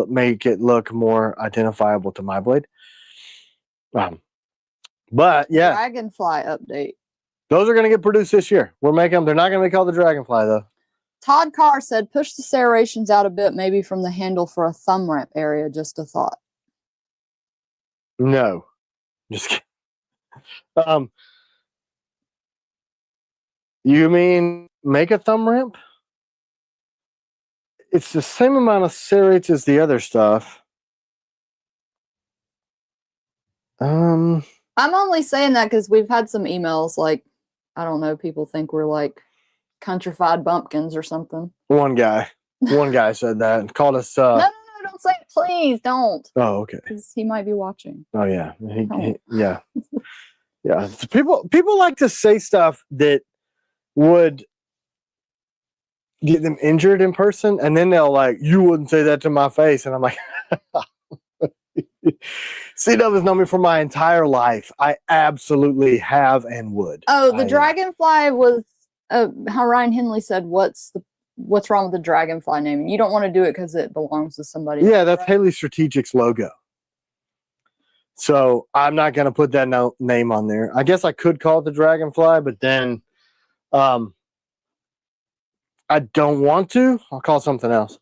make it look more identifiable to my blade. But yeah, Dragonfly update. Those are going to get produced this year. We're making them. They're not going to be called the Dragonfly though. Todd Carr said, push the serrations out a bit, maybe from the handle for a thumb ramp area. Just a thought. No, just kidding. You mean make a thumb ramp? It's the same amount of serrates as the other stuff. I'm only saying that because we've had some emails like, I don't know, people think we're like countrified bumpkins or something. One guy said that and called us. No, don't say it, please, don't. Oh, okay. Because he might be watching. Oh yeah, yeah, yeah. People like to say stuff that would get them injured in person, and then they'll like, you wouldn't say that to my face, and I'm like, CW has known me for my entire life. I absolutely have and would. Oh, the Dragonfly was how Ryan Henley said, what's wrong with the Dragonfly name? And you don't want to do it because it belongs to somebody else. Yeah, that's right? Haley Strategic's logo. So I'm not going to put that name on there. I guess I could call it the Dragonfly, but then I don't want to. I'll call it something else.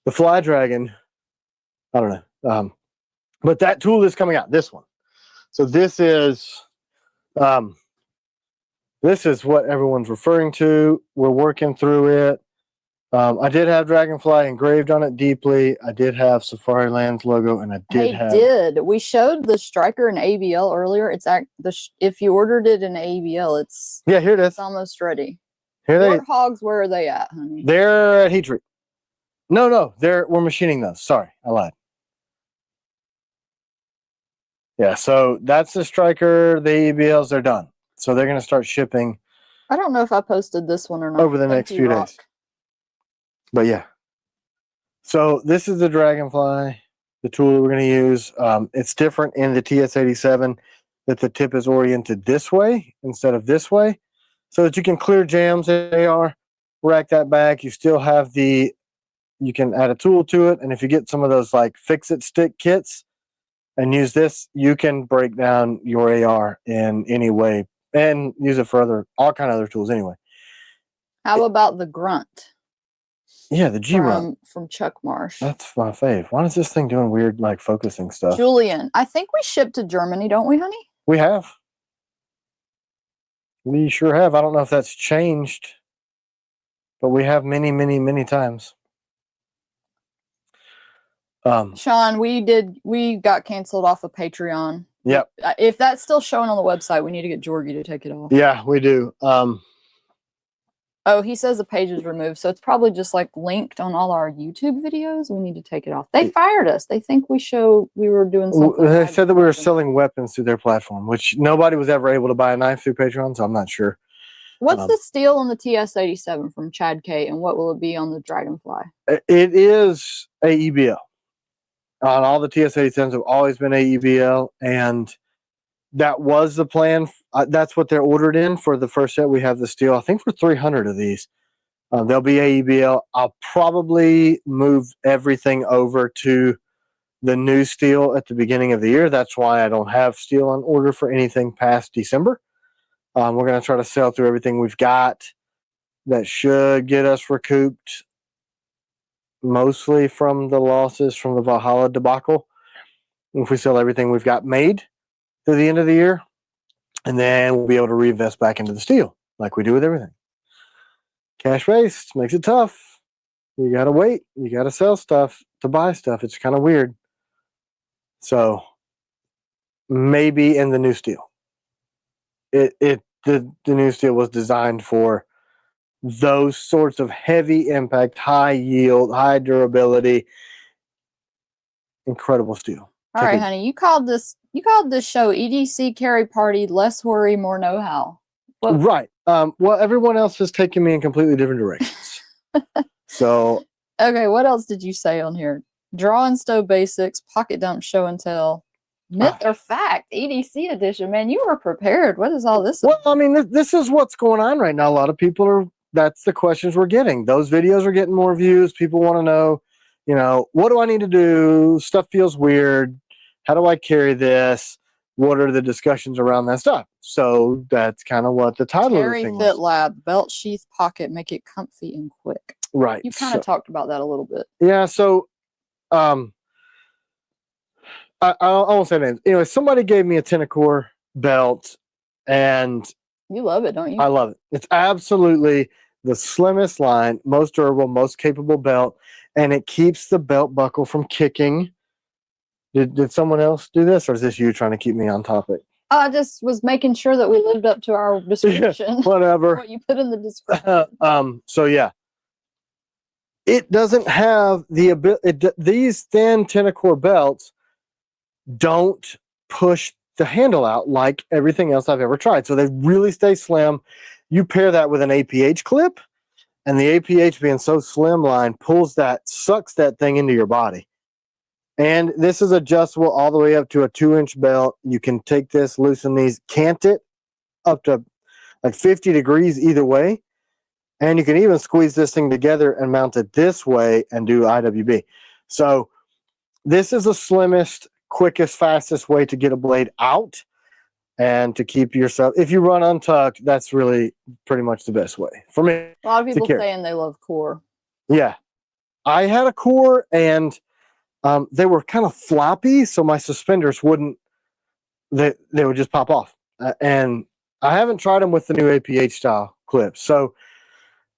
The Fly Dragon. I don't know. But that tool is coming out. This one. So this is what everyone's referring to. We're working through it. I did have Dragonfly engraved on it deeply. I did have Safari Lands logo, and I did We showed the Striker in ABL earlier. It's if you ordered it in ABL, it's here it is. It's almost ready. Warthogs, where are they at, honey? They're at Heat Treat. No, we're machining those. Sorry, I lied. Yeah, so that's the Striker. The ABLs, they're done. So they're going to start shipping. I don't know if I posted this one or not. Over the next few days. But yeah. So this is the Dragonfly, the tool that we're going to use. It's different in the TS87 that the tip is oriented this way instead of this way, so that you can clear jams in AR, rack that back. You still have you can add a tool to it. And if you get some of those like fix-it stick kits and use this, you can break down your AR in any way and use it for all kind of other tools anyway. How about the Grunt? Yeah, the G-Run. From Chuck Marsh. That's my fave. Why is this thing doing weird, like, focusing stuff? Julian, I think we shipped to Germany, don't we, honey? We have. We sure have. I don't know if that's changed, but we have many, many, many times. Sean, we got canceled off of Patreon. Yep. If that's still showing on the website, we need to get Georgie to take it off. Yeah, we do. Oh, he says the page is removed, so it's probably just like linked on all our YouTube videos. We need to take it off. They fired us. They think we were doing something. They said that we were selling weapons through their platform, which nobody was ever able to buy a knife through Patreon, so I'm not sure. What's the steel on the TS-87 from Chad K, and what will it be on the Dragonfly? It is AEBL. On all the TS-87s have always been AEBL, and that was the plan. That's what they're ordered in for the first set. We have the steel, I think, for 300 of these. They'll be AEBL. I'll probably move everything over to the new steel at the beginning of the year. That's why I don't have steel on order for anything past December. We're going to try to sell through everything we've got. That should get us recouped mostly from the losses from the Valhalla debacle. If we sell everything we've got made through the end of the year, and then we'll be able to reinvest back into the steel like we do with everything. Cash based makes it tough. You got to wait. You got to sell stuff to buy stuff. It's kind of weird. So maybe in the new steel. The new steel was designed for those sorts of heavy impact, high yield, high durability, incredible steel. All right, honey. You called this show EDC Carry Party, less worry, more know-how. Right. Well, everyone else has taken me in completely different directions. So okay, what else did you say on here? Draw and stow basics, pocket dump show and tell. Myth or fact, EDC edition. Man, you were prepared. What is all this about? Well, I mean, this is what's going on right now. A lot of people are, that's the questions we're getting. Those videos are getting more views. People want to know, what do I need to do? Stuff feels weird. How do I carry this? What are the discussions around that stuff? So that's kind of what the title of the thing Fit Lab, belt sheath pocket, make it comfy and quick. Right. You kind of talked about that a little bit. Yeah. So, I won't say names. Anyway, somebody gave me a Tenacore belt, and you love it, don't you? I love it. It's absolutely the slimmest line, most durable, most capable belt, and it keeps the belt buckle from kicking. Did someone else do this, or is this you trying to keep me on topic? I just was making sure that we lived up to our description. Whatever. What you put in the description. So yeah, it doesn't have the ability. These thin Tenacore belts don't push the handle out like everything else I've ever tried. So they really stay slim. You pair that with an APH clip, and the APH being so slimline sucks that thing into your body. And this is adjustable all the way up to a 2-inch belt. You can take this, loosen these, cant it up to like 50 degrees either way. And you can even squeeze this thing together and mount it this way and do IWB. So this is the slimmest, quickest, fastest way to get a blade out and to keep yourself. If you run untucked, that's really pretty much the best way for me. A lot of people saying they love core. Yeah. I had a core, and they were kind of floppy, so my suspenders wouldn't, they would just pop off. And I haven't tried them with the new APH style clips. So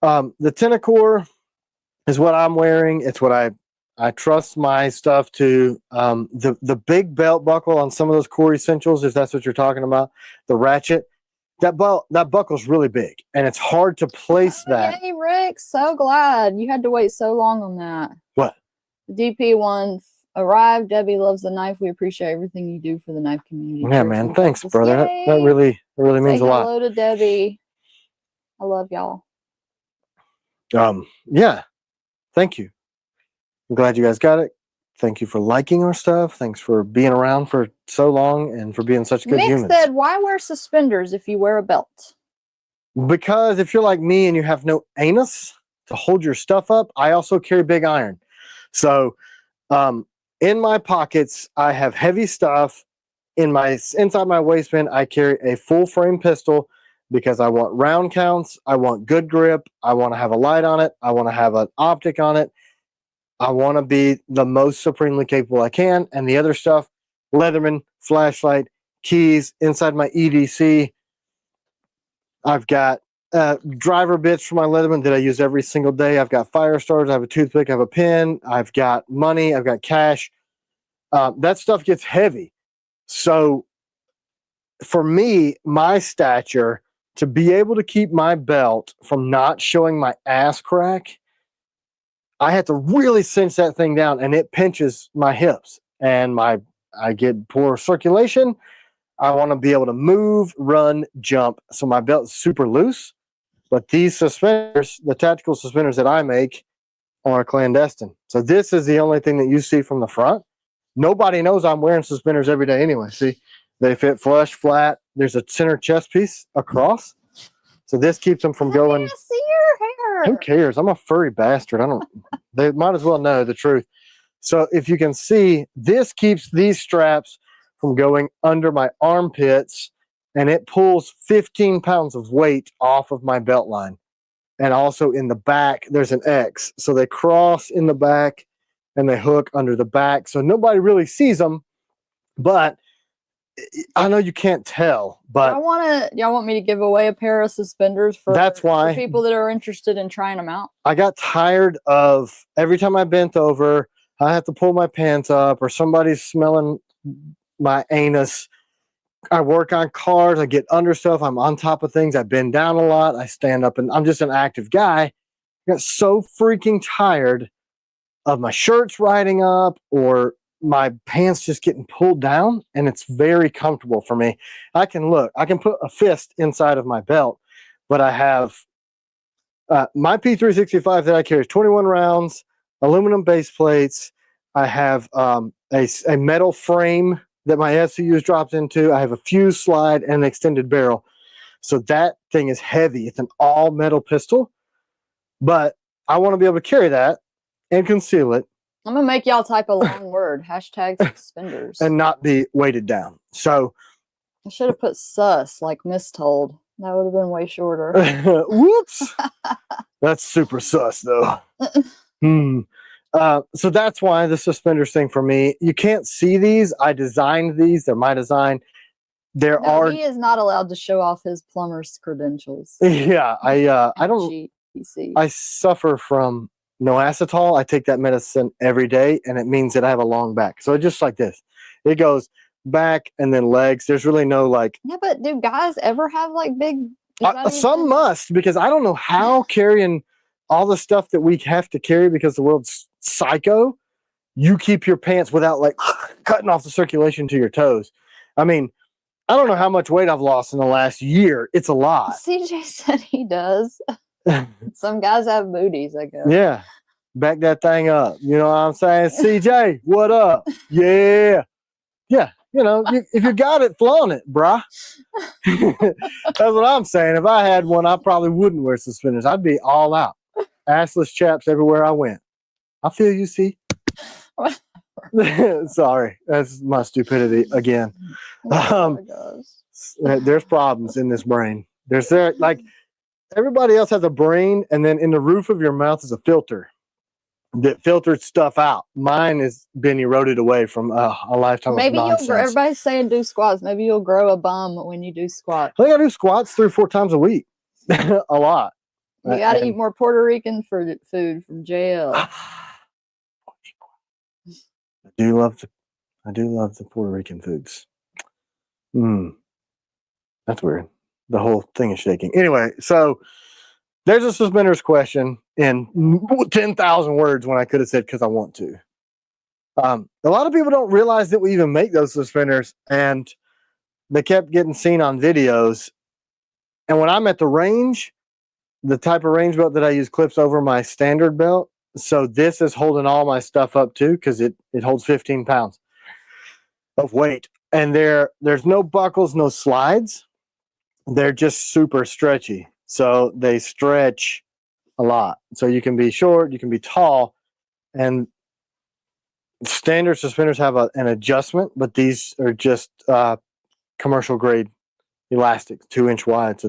the Tenacore is what I'm wearing. It's what I trust my stuff to. The big belt buckle on some of those core essentials, if that's what you're talking about, the ratchet, that buckle's really big, and it's hard to place that. Hey, Rick, so glad you had to wait so long on that. What? The DP one arrived. Debbie loves the knife. We appreciate everything you do for the knife community. Yeah, man. Thanks, brother. That really means a lot. Hello to Debbie. I love y'all. Yeah. Thank you. I'm glad you guys got it. Thank you for liking our stuff. Thanks for being around for so long and for being such good humans. Mick said, why wear suspenders if you wear a belt? Because if you're like me and you have no anus to hold your stuff up, I also carry big iron. So in my pockets, I have heavy stuff. Inside my waistband, I carry a full frame pistol because I want round counts. I want good grip. I want to have a light on it. I want to have an optic on it. I want to be the most supremely capable I can. And the other stuff, Leatherman, flashlight, keys, inside my EDC. I've got driver bits for my Leatherman that I use every single day. I've got fire starters. I have a toothpick. I have a pin. I've got money. I've got cash. That stuff gets heavy. So for me, my stature, to be able to keep my belt from not showing my ass crack, I have to really cinch that thing down, and it pinches my hips, and I get poor circulation. I want to be able to move, run, jump. So my belt's super loose, but these suspenders, the tactical suspenders that I make, are clandestine. So this is the only thing that you see from the front. Nobody knows I'm wearing suspenders every day anyway. See, they fit flush, flat. There's a center chest piece across. So this keeps them from going. I see your hair. Who cares? I'm a furry bastard. I don't. They might as well know the truth. So if you can see, this keeps these straps from going under my armpits, and it pulls 15 pounds of weight off of my belt line. And also in the back, there's an X. So they cross in the back and they hook under the back. So nobody really sees them, but I know you can't tell, but y'all want me to give away a pair of suspenders for people that are interested in trying them out? I got tired of every time I bent over, I have to pull my pants up, or somebody's smelling my anus. I work on cars, I get under stuff, I'm on top of things, I bend down a lot, I stand up, and I'm just an active guy. I got so freaking tired of my shirts riding up or my pants just getting pulled down, and it's very comfortable for me. I can put a fist inside of my belt, but I have my P365 that I carry is 21 rounds, aluminum base plates. I have a metal frame that my SCUs dropped into. I have a fuse slide and an extended barrel. So that thing is heavy. It's an all metal pistol, but I want to be able to carry that and conceal it. I'm going to make y'all type a long word, #suspenders. And not be weighted down. So I should have put sus, like mistold. That would have been way shorter. Whoops. That's super sus, though. So that's why the suspenders thing for me. You can't see these. I designed these. They're my design. He is not allowed to show off his plumber's credentials. Yeah, I don't. I suffer from no-acetol. I take that medicine every day, and it means that I have a long back. So just like this, it goes back and then legs. There's really no like. Yeah, but do guys ever have like big? Some must, because I don't know how carrying all the stuff that we have to carry because the world's psycho. You keep your pants without like cutting off the circulation to your toes. I mean, I don't know how much weight I've lost in the last year. It's a lot. CJ said he does. Some guys have booties, I guess. Yeah. Back that thing up. You know what I'm saying? CJ, what up? Yeah. Yeah. You know, if you got it, flaunt it, brah. That's what I'm saying. If I had one, I probably wouldn't wear suspenders. I'd be all out. Assless chaps everywhere I went. I feel you, see. Sorry. That's my stupidity again. Oh my gosh. There's problems in this brain. Like everybody else has a brain, and then in the roof of your mouth is a filter that filtered stuff out. Mine has been eroded away from a lifetime of nonsense. Everybody's saying do squats. Maybe you'll grow a bum when you do squats. I think I do squats 3 or 4 times a week. A lot. You got to eat more Puerto Rican food from jail. I do love the Puerto Rican foods. That's weird. The whole thing is shaking. Anyway, so there's a suspenders question in 10,000 words when I could have said because I want to. A lot of people don't realize that we even make those suspenders, and they kept getting seen on videos. And when I'm at the range, the type of range belt that I use clips over my standard belt. So this is holding all my stuff up too, because it holds 15 pounds of weight. And there's no buckles, no slides. They're just super stretchy. So they stretch a lot. So you can be short, you can be tall. And standard suspenders have an adjustment, but these are just commercial grade elastic, 2-inch wide. So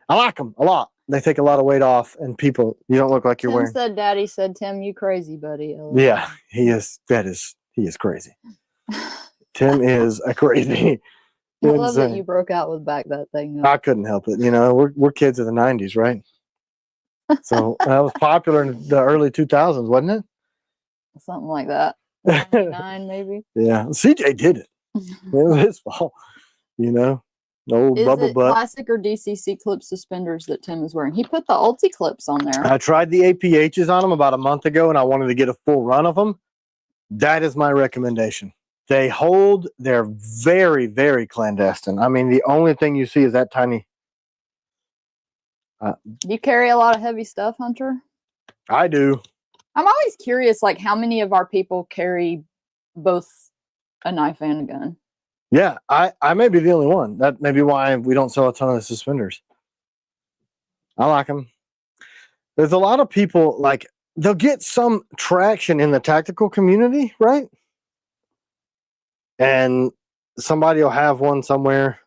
I like them a lot. They take a lot of weight off, and you don't look like you're wearing. Daddy said, Tim, you crazy, buddy. Yeah, he is. He is crazy. Tim is a crazy. I love that you broke out with back that thing up. I couldn't help it. You know, we're kids of the 90s, right? So that was popular in the early 2000s, wasn't it? Something like that. 99 maybe. Yeah, CJ did it. It was his fault, you know. No bubble it butt. Classic or DCC clip suspenders that Tim is wearing? He put the Ulti clips on there. I tried the APHs on them about a month ago, and I wanted to get a full run of them. That is my recommendation. They hold. They're very, very clandestine. I mean, the only thing you see is that tiny. Do you carry a lot of heavy stuff, Hunter? I do. I'm always curious, like, how many of our people carry both a knife and a gun? Yeah, I may be the only one. That may be why we don't sell a ton of the suspenders. I like them. There's a lot of people, like, they'll get some traction in the tactical community, right? And somebody will have one somewhere.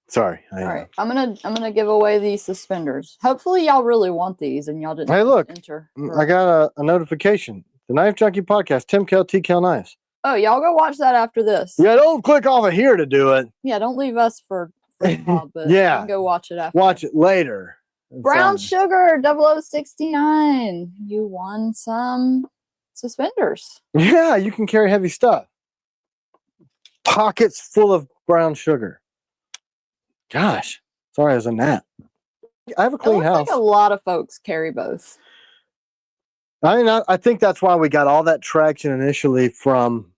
Sorry. All right, I'm gonna give away these suspenders. Hopefully, y'all really want these, and y'all didn't. Hey, look! Enter. I got a notification. The Knife Junkie Podcast. Tim Kell, TKL Knives. Oh, y'all go watch that after this. Yeah, don't click off of here to do it. Yeah, don't leave us for but yeah, you can go watch it after. Watch it later. Brown Sugar 0069. You won some suspenders. Yeah, you can carry heavy stuff. Pockets full of brown sugar. Gosh, sorry, I was a gnat. I have a clean house. Like a lot of folks carry both. I mean, I think that's why we got all that traction initially from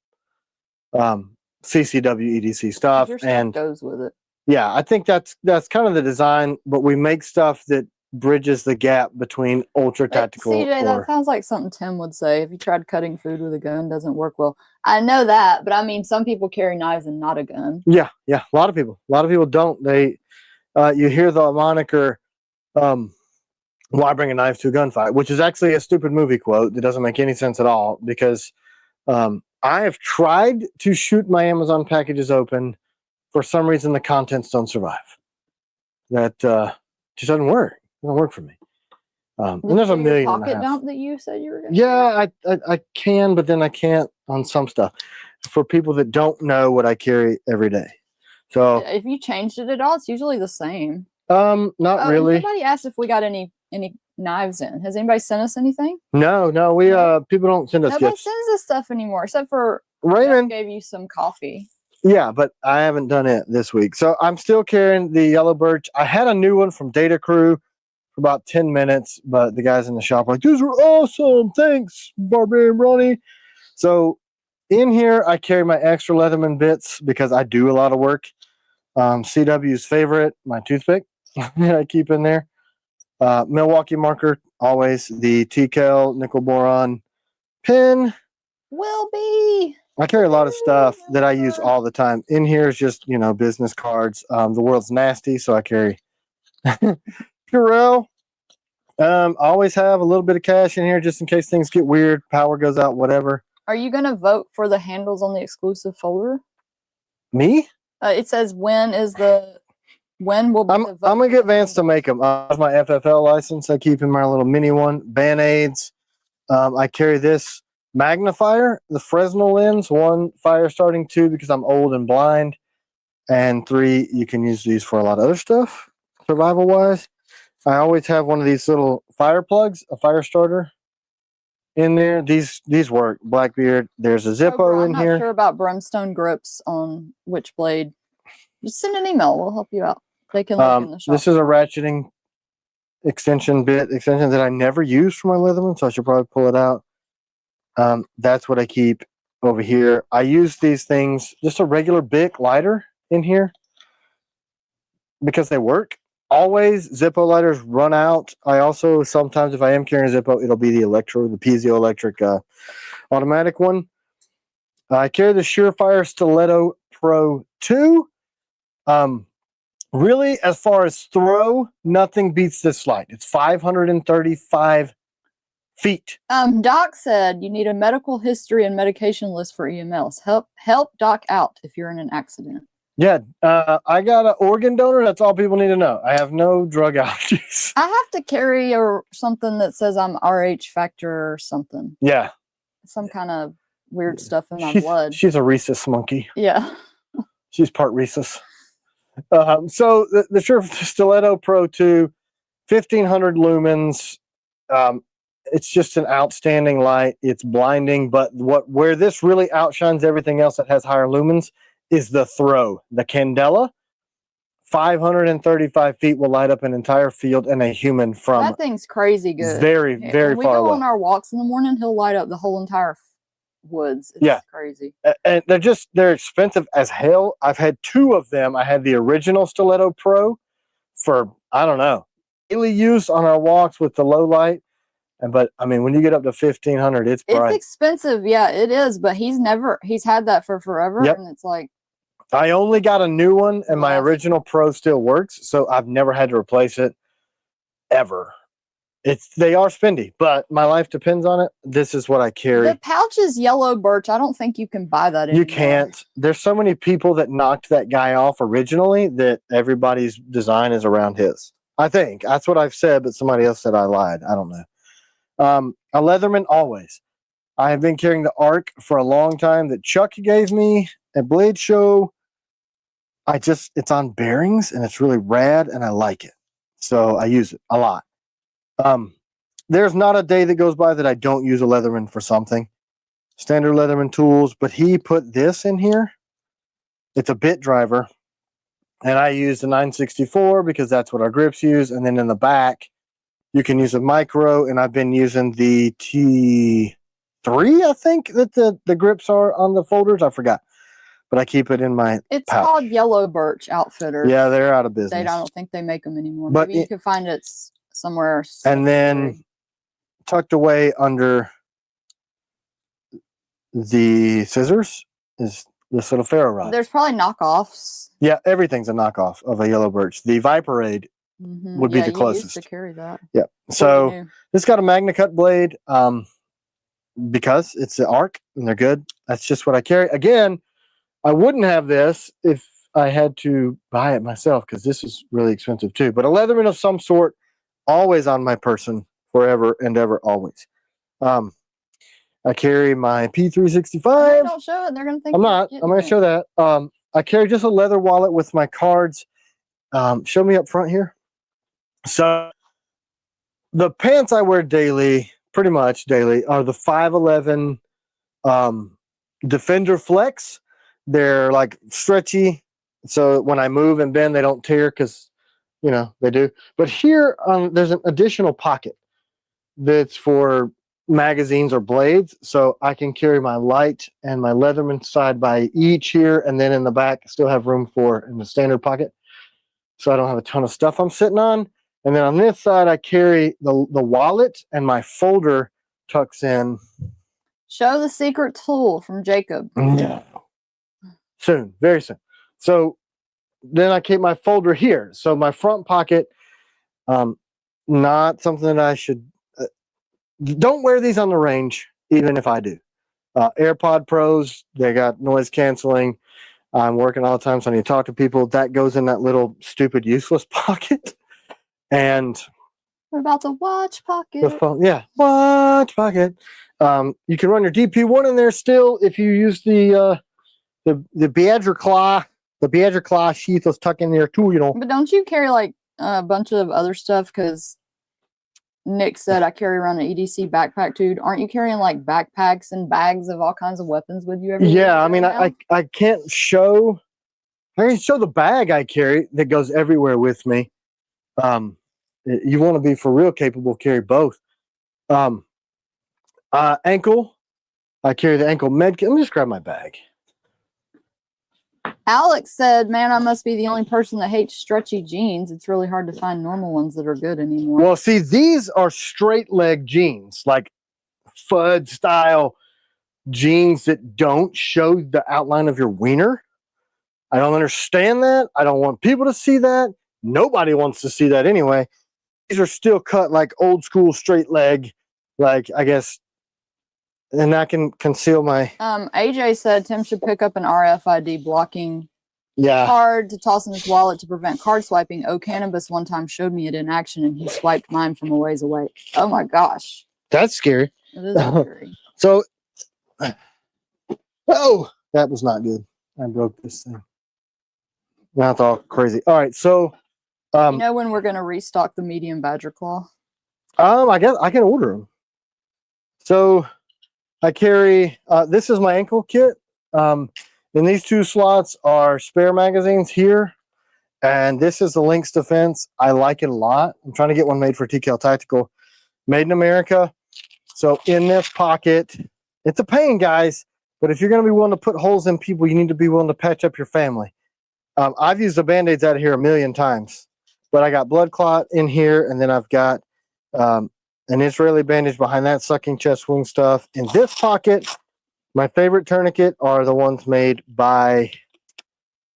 CCW EDC stuff, and goes with it. Yeah, I think that's kind of the design, but we make stuff that bridges the gap between ultra tactical. CJ, that sounds like something Tim would say. If you tried cutting food with a gun, doesn't work well. I know that, but I mean, some people carry knives and not a gun. Yeah, a lot of people don't. They, you hear the moniker, "Why bring a knife to a gunfight?" Which is actually a stupid movie quote that doesn't make any sense at all. Because I have tried to shoot my Amazon packages open. For some reason, the contents don't survive. That just doesn't work. It doesn't work for me. And there's a million. Pocket dump that you said you were going to. Yeah, I can, but then I can't on some stuff. For people that don't know what I carry every day. So if you changed it at all, it's usually the same. Not really. Somebody asked if we got any knives in. Has anybody sent us anything? No. We people don't send us Nobody gifts. sends us stuff anymore, except for Raymond gave you some coffee. Yeah, but I haven't done it this week. So I'm still carrying the yellow birch. I had a new one from Data Crew for about 10 minutes, but the guys in the shop were like, "These are awesome. Thanks, Barbarian Ronnie." So in here, I carry my extra Leatherman bits because I do a lot of work. CW's favorite, my toothpick that I keep in there. Milwaukee marker, always. The TKL nickel boron pin. Will be. I carry a lot of stuff that I use all the time. In here is just, business cards. The world's nasty, so I carry Purell. I always have a little bit of cash in here just in case things get weird, power goes out, whatever. Are you going to vote for the handles on the exclusive folder? Me? It says when will be I'm going to get Vance to make them. I have my FFL license. I keep in my little mini one. Band-Aids. I carry this magnifier, the Fresnel lens, 1 fire starting, 2 because I'm old and blind, and 3 you can use these for a lot of other stuff survival wise. I always have one of these little fire plugs, a fire starter in there. These work. Blackbeard. There's a Zippo in here. I'm not sure about brimstone grips on which blade. Just send an email. We'll help you out. They can look in the shop. This is a ratcheting extension that I never use for my Leatherman, so I should probably pull it out. That's what I keep over here. I use these things, just a regular Bic lighter in here because they work. Always Zippo lighters run out. I also sometimes, if I am carrying a Zippo, it'll be the piezoelectric automatic one. I carry the Surefire Stiletto Pro 2. Really, as far as throw, nothing beats this light. It's 535 feet. Doc said you need a medical history and medication list for EMLs. Help Doc out if you're in an accident. Yeah, I got an organ donor. That's all people need to know. I have no drug allergies. I have to carry something that says I'm RH factor or something. Yeah. Some kind of weird stuff in my blood. She's a rhesus monkey. Yeah. She's part rhesus. So the Stiletto Pro 2, 1500 lumens. It's just an outstanding light. It's blinding, but where this really outshines everything else that has higher lumens is the throw. The Candela, 535 feet will light up an entire field and a human from that thing's crazy good. Very, very when we far go away. on our walks in the morning, he'll light up the whole entire woods. It's crazy. And they're expensive as hell. I've had 2 of them. I had the original Stiletto Pro for, I don't know, daily use on our walks with the low light. But I mean, when you get up to 1,500, it's bright. It's expensive. Yeah, it is. But he's had that for forever. Yep. And it's like, I only got a new one and my original Pro still works. So I've never had to replace it ever. They are spendy, but my life depends on it. This is what I carry. The pouch is yellow birch. I don't think you can buy that anymore. You can't. There's so many people that knocked that guy off originally that everybody's design is around his. I think that's what I've said, but somebody else said I lied. I don't know. A Leatherman always. I have been carrying the Arc for a long time that Chuck gave me at Blade Show. It's on bearings and it's really rad and I like it. So I use it a lot. There's not a day that goes by that I don't use a Leatherman for something. Standard Leatherman tools, but he put this in here. It's a bit driver. And I use the 964 because that's what our grips use. And then in the back, you can use a micro, and I've been using the T3, I think, that the grips are on the folders. I forgot. But I keep it in my pouch. Called Yellow Birch Outfitters. Yeah, they're out of business. I don't think they make them anymore. But maybe you can find it somewhere. And then tucked away under the scissors is this little ferro rod. There's probably knockoffs. Yeah, everything's a knockoff of a Yellow Birch. The Viperade would be the closest. You used to carry that. Yeah. So it's got a Magna Cut blade because it's the Arc and they're good. That's just what I carry. Again, I wouldn't have this if I had to buy it myself because this is really expensive too. But a Leatherman of some sort, always on my person, forever and ever, always. I carry my P365. Don't show it. They're going to think I'm not. I'm going to show that. I carry just a leather wallet with my cards. Show me up front here. So the pants I wear daily, pretty much daily, are the 511 Defender Flex. They're like stretchy, so when I move and bend, they don't tear because, you know, they do. But here, there's an additional pocket that's for magazines or blades, so I can carry my light and my Leatherman side by each here, and then in the back, I still have room for in the standard pocket, so I don't have a ton of stuff I'm sitting on. And then on this side, I carry the wallet, and my folder tucks in. Show the secret tool from Jacob. Yeah. Soon, very soon. So then I keep my folder here. So my front pocket, not something that I should. Don't wear these on the range, even if I do. AirPod Pros, they got noise canceling. I'm working all the time, so I need to talk to people. That goes in that little stupid, useless pocket. And what about the watch pocket? The phone, yeah, watch pocket. You can run your DP1 in there still if you use the Badger Claw. The Badger Claw sheath was tucked in there too, you know. But don't you carry like a bunch of other stuff? Because Nick said I carry around an EDC backpack too. Aren't you carrying like backpacks and bags of all kinds of weapons with you everywhere? Yeah, I mean, I can't show. I can show the bag I carry that goes everywhere with me. You want to be for real capable, carry both. Ankle. I carry the ankle med kit. Let me just grab my bag. Alex said, man, I must be the only person that hates stretchy jeans. It's really hard to find normal ones that are good anymore. Well, see, these are straight leg jeans, like Fudd style jeans that don't show the outline of your wiener. I don't understand that. I don't want people to see that. Nobody wants to see that anyway. These are still cut like old school straight leg, like I guess. And I can conceal my. AJ said Tim should pick up an RFID blocking Yeah. card to toss in his wallet to prevent card swiping. Oh, Cannabis one time showed me it in action, and he swiped mine from a ways away. Oh my gosh, That's scary. it is scary. So, oh, that was not good. I broke this thing. Now it's all crazy. All right, so You know when we're gonna restock the medium Badger Claw? I guess I can order them. So I carry this is my ankle kit. In these two slots are spare magazines here, and this is the Lynx Defense. I like it a lot. I'm trying to get one made for TKL Tactical, made in America. So in this pocket, it's a pain, guys, but if you're going to be willing to put holes in people, you need to be willing to patch up your family. I've used the Band-Aids out of here a million times, but I got blood clot in here, and then I've got an Israeli bandage behind that, sucking chest wound stuff. In this pocket, my favorite tourniquet are the ones made by,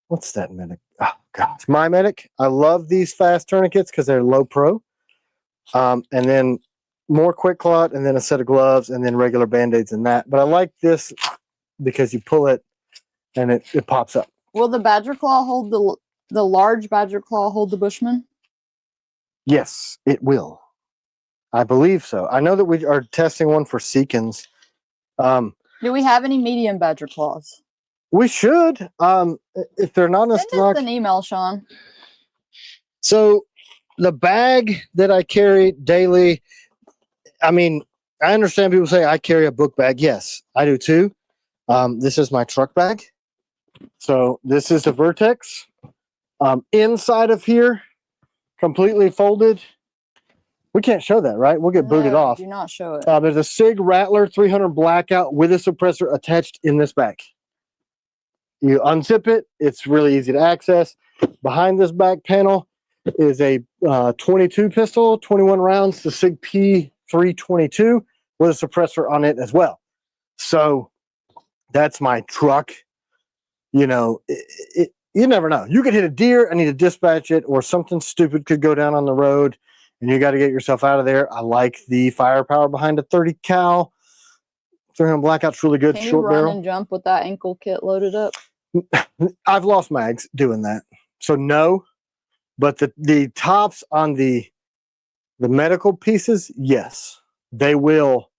what's that medic? Oh, gosh, My Medic. I love these fast tourniquets because they're low pro. And then more quick clot, and then a set of gloves, and then regular Band-Aids and that. But I like this because you pull it, and it pops up. Will the Badger Claw hold the large Badger Claw hold the Bushman? Yes, it will. I believe so. I know that we are testing one for Seekins. Do we have any medium Badger Claws? We should. If they're not in stock. Send us an email, Sean. So the bag that I carry daily, I mean, I understand people say I carry a book bag. Yes, I do too. This is my truck bag. So this is the Vertex. Inside of here, completely folded. We can't show that, right? We'll get booted off. Do not show it. There's a SIG Rattler 300 Blackout with a suppressor attached in this bag. You unzip it. It's really easy to access. Behind this back panel is a 22 pistol, 21 rounds, the SIG P322 with a suppressor on it as well. So that's my truck. You know, you never know. You could hit a deer, I need to dispatch it, or something stupid could go down on the road, and you got to get yourself out of there. I like the firepower behind a 30 cal. 300 Blackout's really good. Can you short run barrel. And jump with that ankle kit loaded up? I've lost mags doing that, so no. But the tops on the medical pieces, yes, they will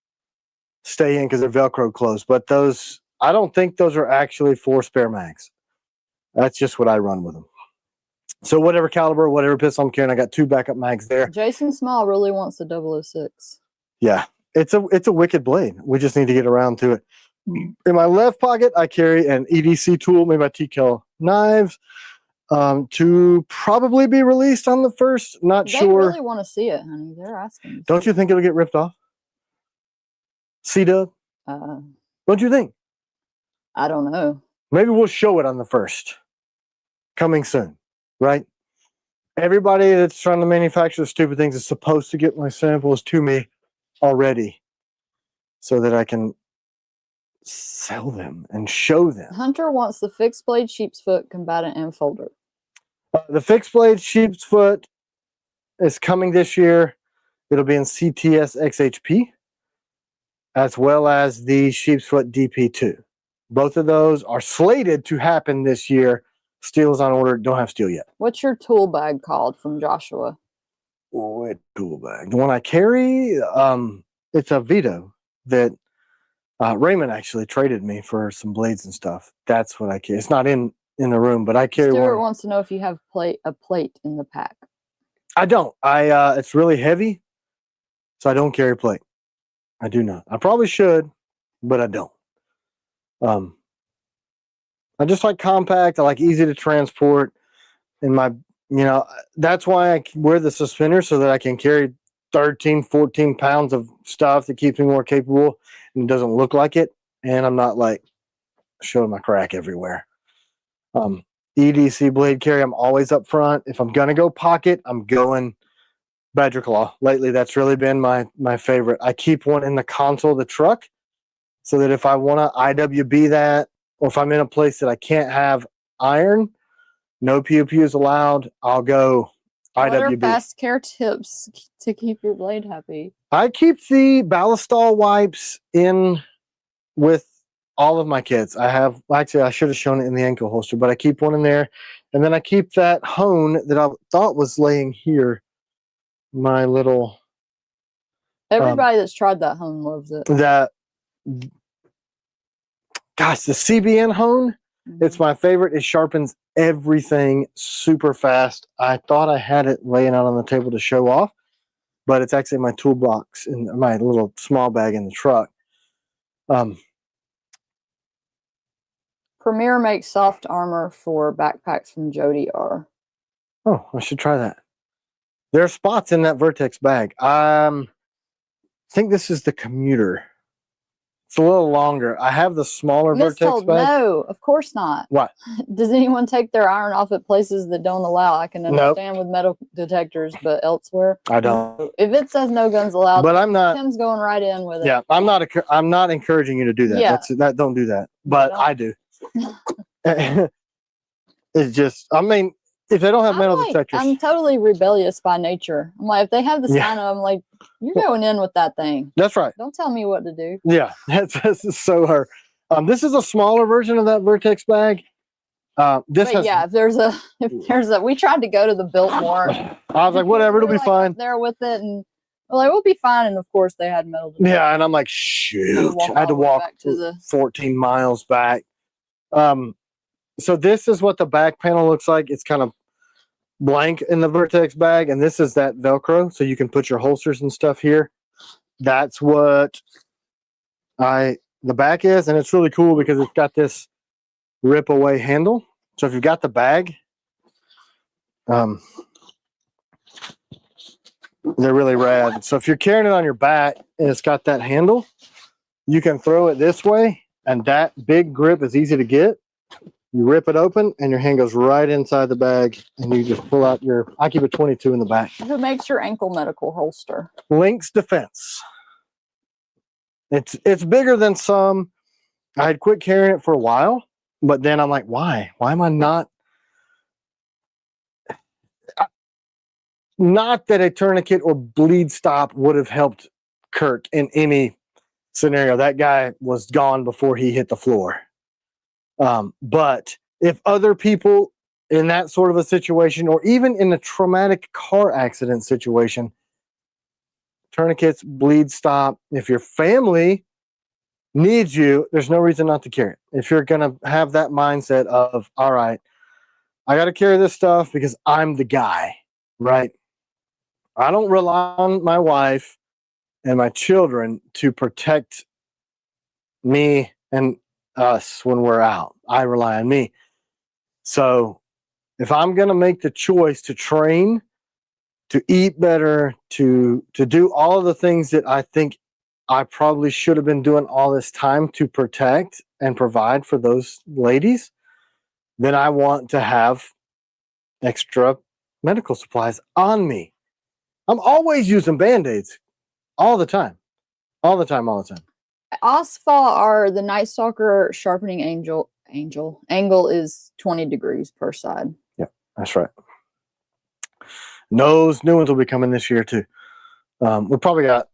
stay in because they're Velcro closed. But those, I don't think those are actually for spare mags. That's just what I run with them. So whatever caliber, whatever pistol I'm carrying, I got 2 backup mags there. Jason Small really wants the 006. Yeah, it's a wicked blade. We just need to get around to it. In my left pocket, I carry an EDC tool made by TKL Knives, to probably be released on the 1st. Not sure. They really want to see it, honey. They're asking. Don't you think it'll get ripped off? C-Dub? Don't you think? I don't know. Maybe we'll show it on the 1st. Coming soon, right? Everybody that's trying to manufacture stupid things is supposed to get my samples to me already so that I can sell them and show them. Hunter wants the fixed blade sheep's foot combatant and folder. The fixed blade sheep's foot is coming this year. It'll be in CTS XHP, as well as the sheep's foot DP2. Both of those are slated to happen this year. Steel is on order. Don't have steel yet. What's your tool bag called from Joshua? What tool bag? The one I carry, it's a Vito that Raymond actually traded me for some blades and stuff. That's what I carry. It's not in the room, but I carry one. Stuart wants to know if you have a plate in the pack. I don't. It's really heavy, so I don't carry plate. I do not. I probably should, but I don't. I just like compact. I like easy to transport. And that's why I wear the suspender, so that I can carry 13, 14 pounds of stuff that keeps me more capable and it doesn't look like it. And I'm not like showing my crack everywhere. EDC blade carry, I'm always up front. If I'm going to go pocket, I'm going Badger Claw. Lately, that's really been my favorite. I keep one in the console of the truck so that if I want to IWB that, or if I'm in a place that I can't have iron, no POP is allowed, I'll go IWB. What are fast care tips to keep your blade happy? I keep the Ballistol wipes in with all of my kits. I should have shown it in the ankle holster, but I keep one in there. And then I keep that hone that I thought was laying here. My little... Everybody that's tried that hone loves it. Gosh, the CBN hone, it's my favorite. It sharpens everything super fast. I thought I had it laying out on the table to show off, but it's actually my toolbox in my little small bag in the truck. Premier makes soft armor for backpacks from Jody R. Oh, I should try that. There are spots in that Vertex bag. I think this is the commuter. It's a little longer. I have the smaller Vertex bag. No, of course not. What? Does anyone take their iron off at places that don't allow? I can understand with metal detectors, but elsewhere, I don't. If it says no guns allowed, but I'm not. Tim's going right in with it. Yeah, I'm not encouraging you to do that. Yeah. Don't do that. But I do. It's just, I mean, if they don't have metal detectors, I'm totally rebellious by nature. I'm like, if they have the sign up, I'm like, you're going in with that thing. That's right. Don't tell me what to do. Yeah, this is so her. This is a smaller version of that Vertex bag. If there's a, we tried to go to the Biltmore. I was like, whatever, it'll be fine. There with it, and we're like, we'll be fine. And of course, they had metal detectors. Yeah, and I'm like, shoot, I had to walk 14 miles back. So this is what the back panel looks like. It's kind of blank in the Vertex bag, and this is that Velcro, so you can put your holsters and stuff here. That's what the back is, and it's really cool because it's got this rip away handle. So if you've got the bag, they're really rad. So if you're carrying it on your back and it's got that handle, you can throw it this way, and that big grip is easy to get. You rip it open, and your hand goes right inside the bag, and you just pull out I keep a 22 in the back. Who makes your ankle medical holster? Lynx Defense. It's bigger than some. I had quit carrying it for a while, but then I'm like, why? Why am I not? Not that a tourniquet or bleed stop would have helped Kirk in any scenario. That guy was gone before he hit the floor. But if other people in that sort of a situation, or even in a traumatic car accident situation, tourniquets, bleed stop, if your family needs you, there's no reason not to carry it. If you're going to have that mindset of, all right, I got to carry this stuff because I'm the guy, right? I don't rely on my wife and my children to protect me and us when we're out. I rely on me. So if I'm going to make the choice to train, to eat better, to do all of the things that I think I probably should have been doing all this time to protect and provide for those ladies, then I want to have extra medical supplies on me. I'm always using Band-Aids all the time. All the time. OSFA are the Night Stalker sharpening angle is 20 degrees per side. Yeah, that's right. Those new ones will be coming this year too. We probably got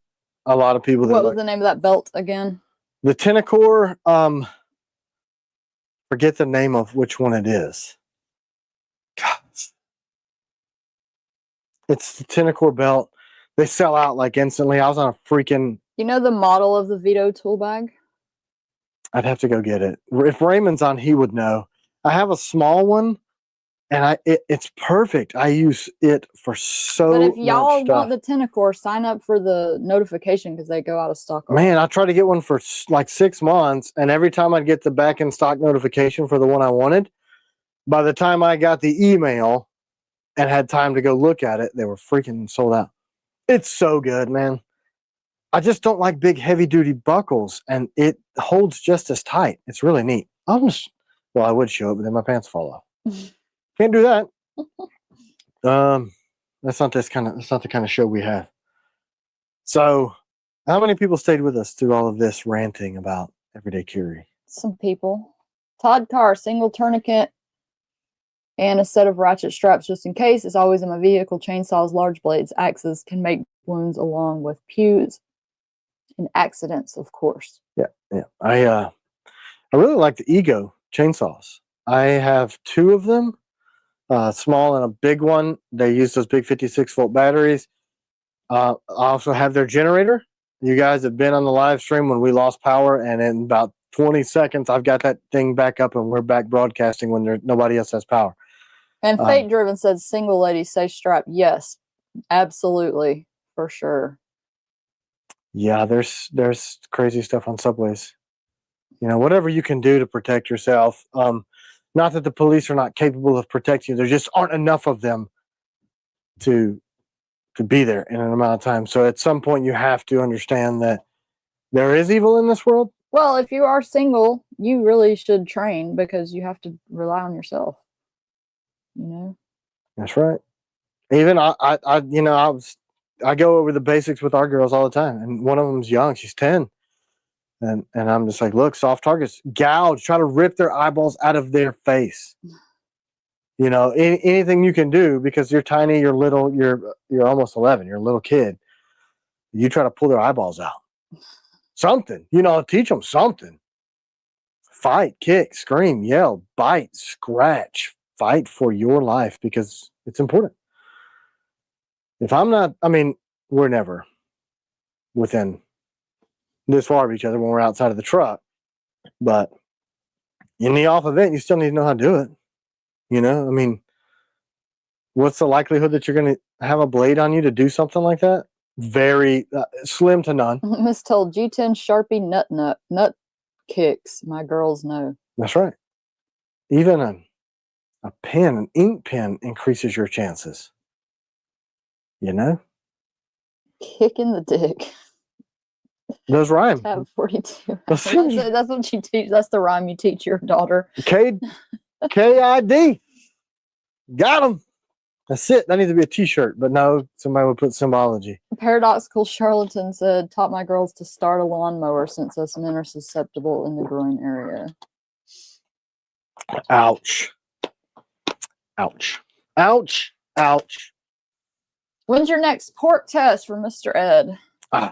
a lot of people that what was the name of that belt again? The Tenacore, forget the name of which one it is. Gosh. It's the Tenacore belt. They sell out like instantly. I was on a freaking... You know the model of the Vito tool bag? I'd have to go get it. If Raymond's on, he would know. I have a small one, and it's perfect. I use it for so much stuff. But if y'all want the Tenacore, sign up for the notification because they go out of stock. Man, I tried to get one for like 6 months, and every time I'd get the back in stock notification for the one I wanted, by the time I got the email and had time to go look at it, they were freaking sold out. It's so good, man. I just don't like big heavy-duty buckles, and it holds just as tight. It's really neat. I would show it, but then my pants fall off. Can't do that. That's not the kind of show we have. So, how many people stayed with us through all of this ranting about everyday carry? Some people. Todd Carr, single tourniquet and a set of ratchet straps just in case. It's always in my vehicle. Chainsaws, large blades, axes can make wounds along with pews and accidents, of course. Yeah. I really like the Ego chainsaws. I have 2 of them, small and a big one. They use those big 56-volt batteries. I also have their generator. You guys have been on the live stream when we lost power, and in about 20 seconds, I've got that thing back up, and we're back broadcasting when nobody else has power. And Fate Driven says, single ladies say strap. Yes, absolutely, for sure. Yeah, there's crazy stuff on subways. You know, whatever you can do to protect yourself. Not that the police are not capable of protecting you. There just aren't enough of them to be there in an amount of time. So at some point you have to understand that there is evil in this world. Well, if you are single, you really should train because you have to rely on yourself. You know? That's right. Even I go over the basics with our girls all the time, and one of them's young. She's 10. And I'm just like, look, soft targets, gouge, try to rip their eyeballs out of their face. You know, anything you can do, because you're tiny, you're little, you're almost 11, you're a little kid. You try to pull their eyeballs out. Something, you know, teach them something. Fight, kick, scream, yell, bite, scratch, fight for your life because it's important. If I'm not, I mean, we're never within this far of each other when we're outside of the truck, but in the off event, you still need to know how to do it. You know, I mean, what's the likelihood that you're going to have a blade on you to do something like that? Very slim to none. Miss told G10 Sharpie nut kicks. My girls know. That's right. Even a pen, an ink pen, increases your chances. You know? Kick in the dick. Those rhyme. Tab 42. That's what you teach. That's the rhyme you teach your daughter. KID. Got them. That's it. That needs to be a t-shirt. But no, somebody would put symbology. Paradoxical Charlatan said, taught my girls to start a lawnmower since us men are susceptible in the groin area. Ouch. Ouch. Ouch. Ouch. When's your next pork test for Mr. Ed?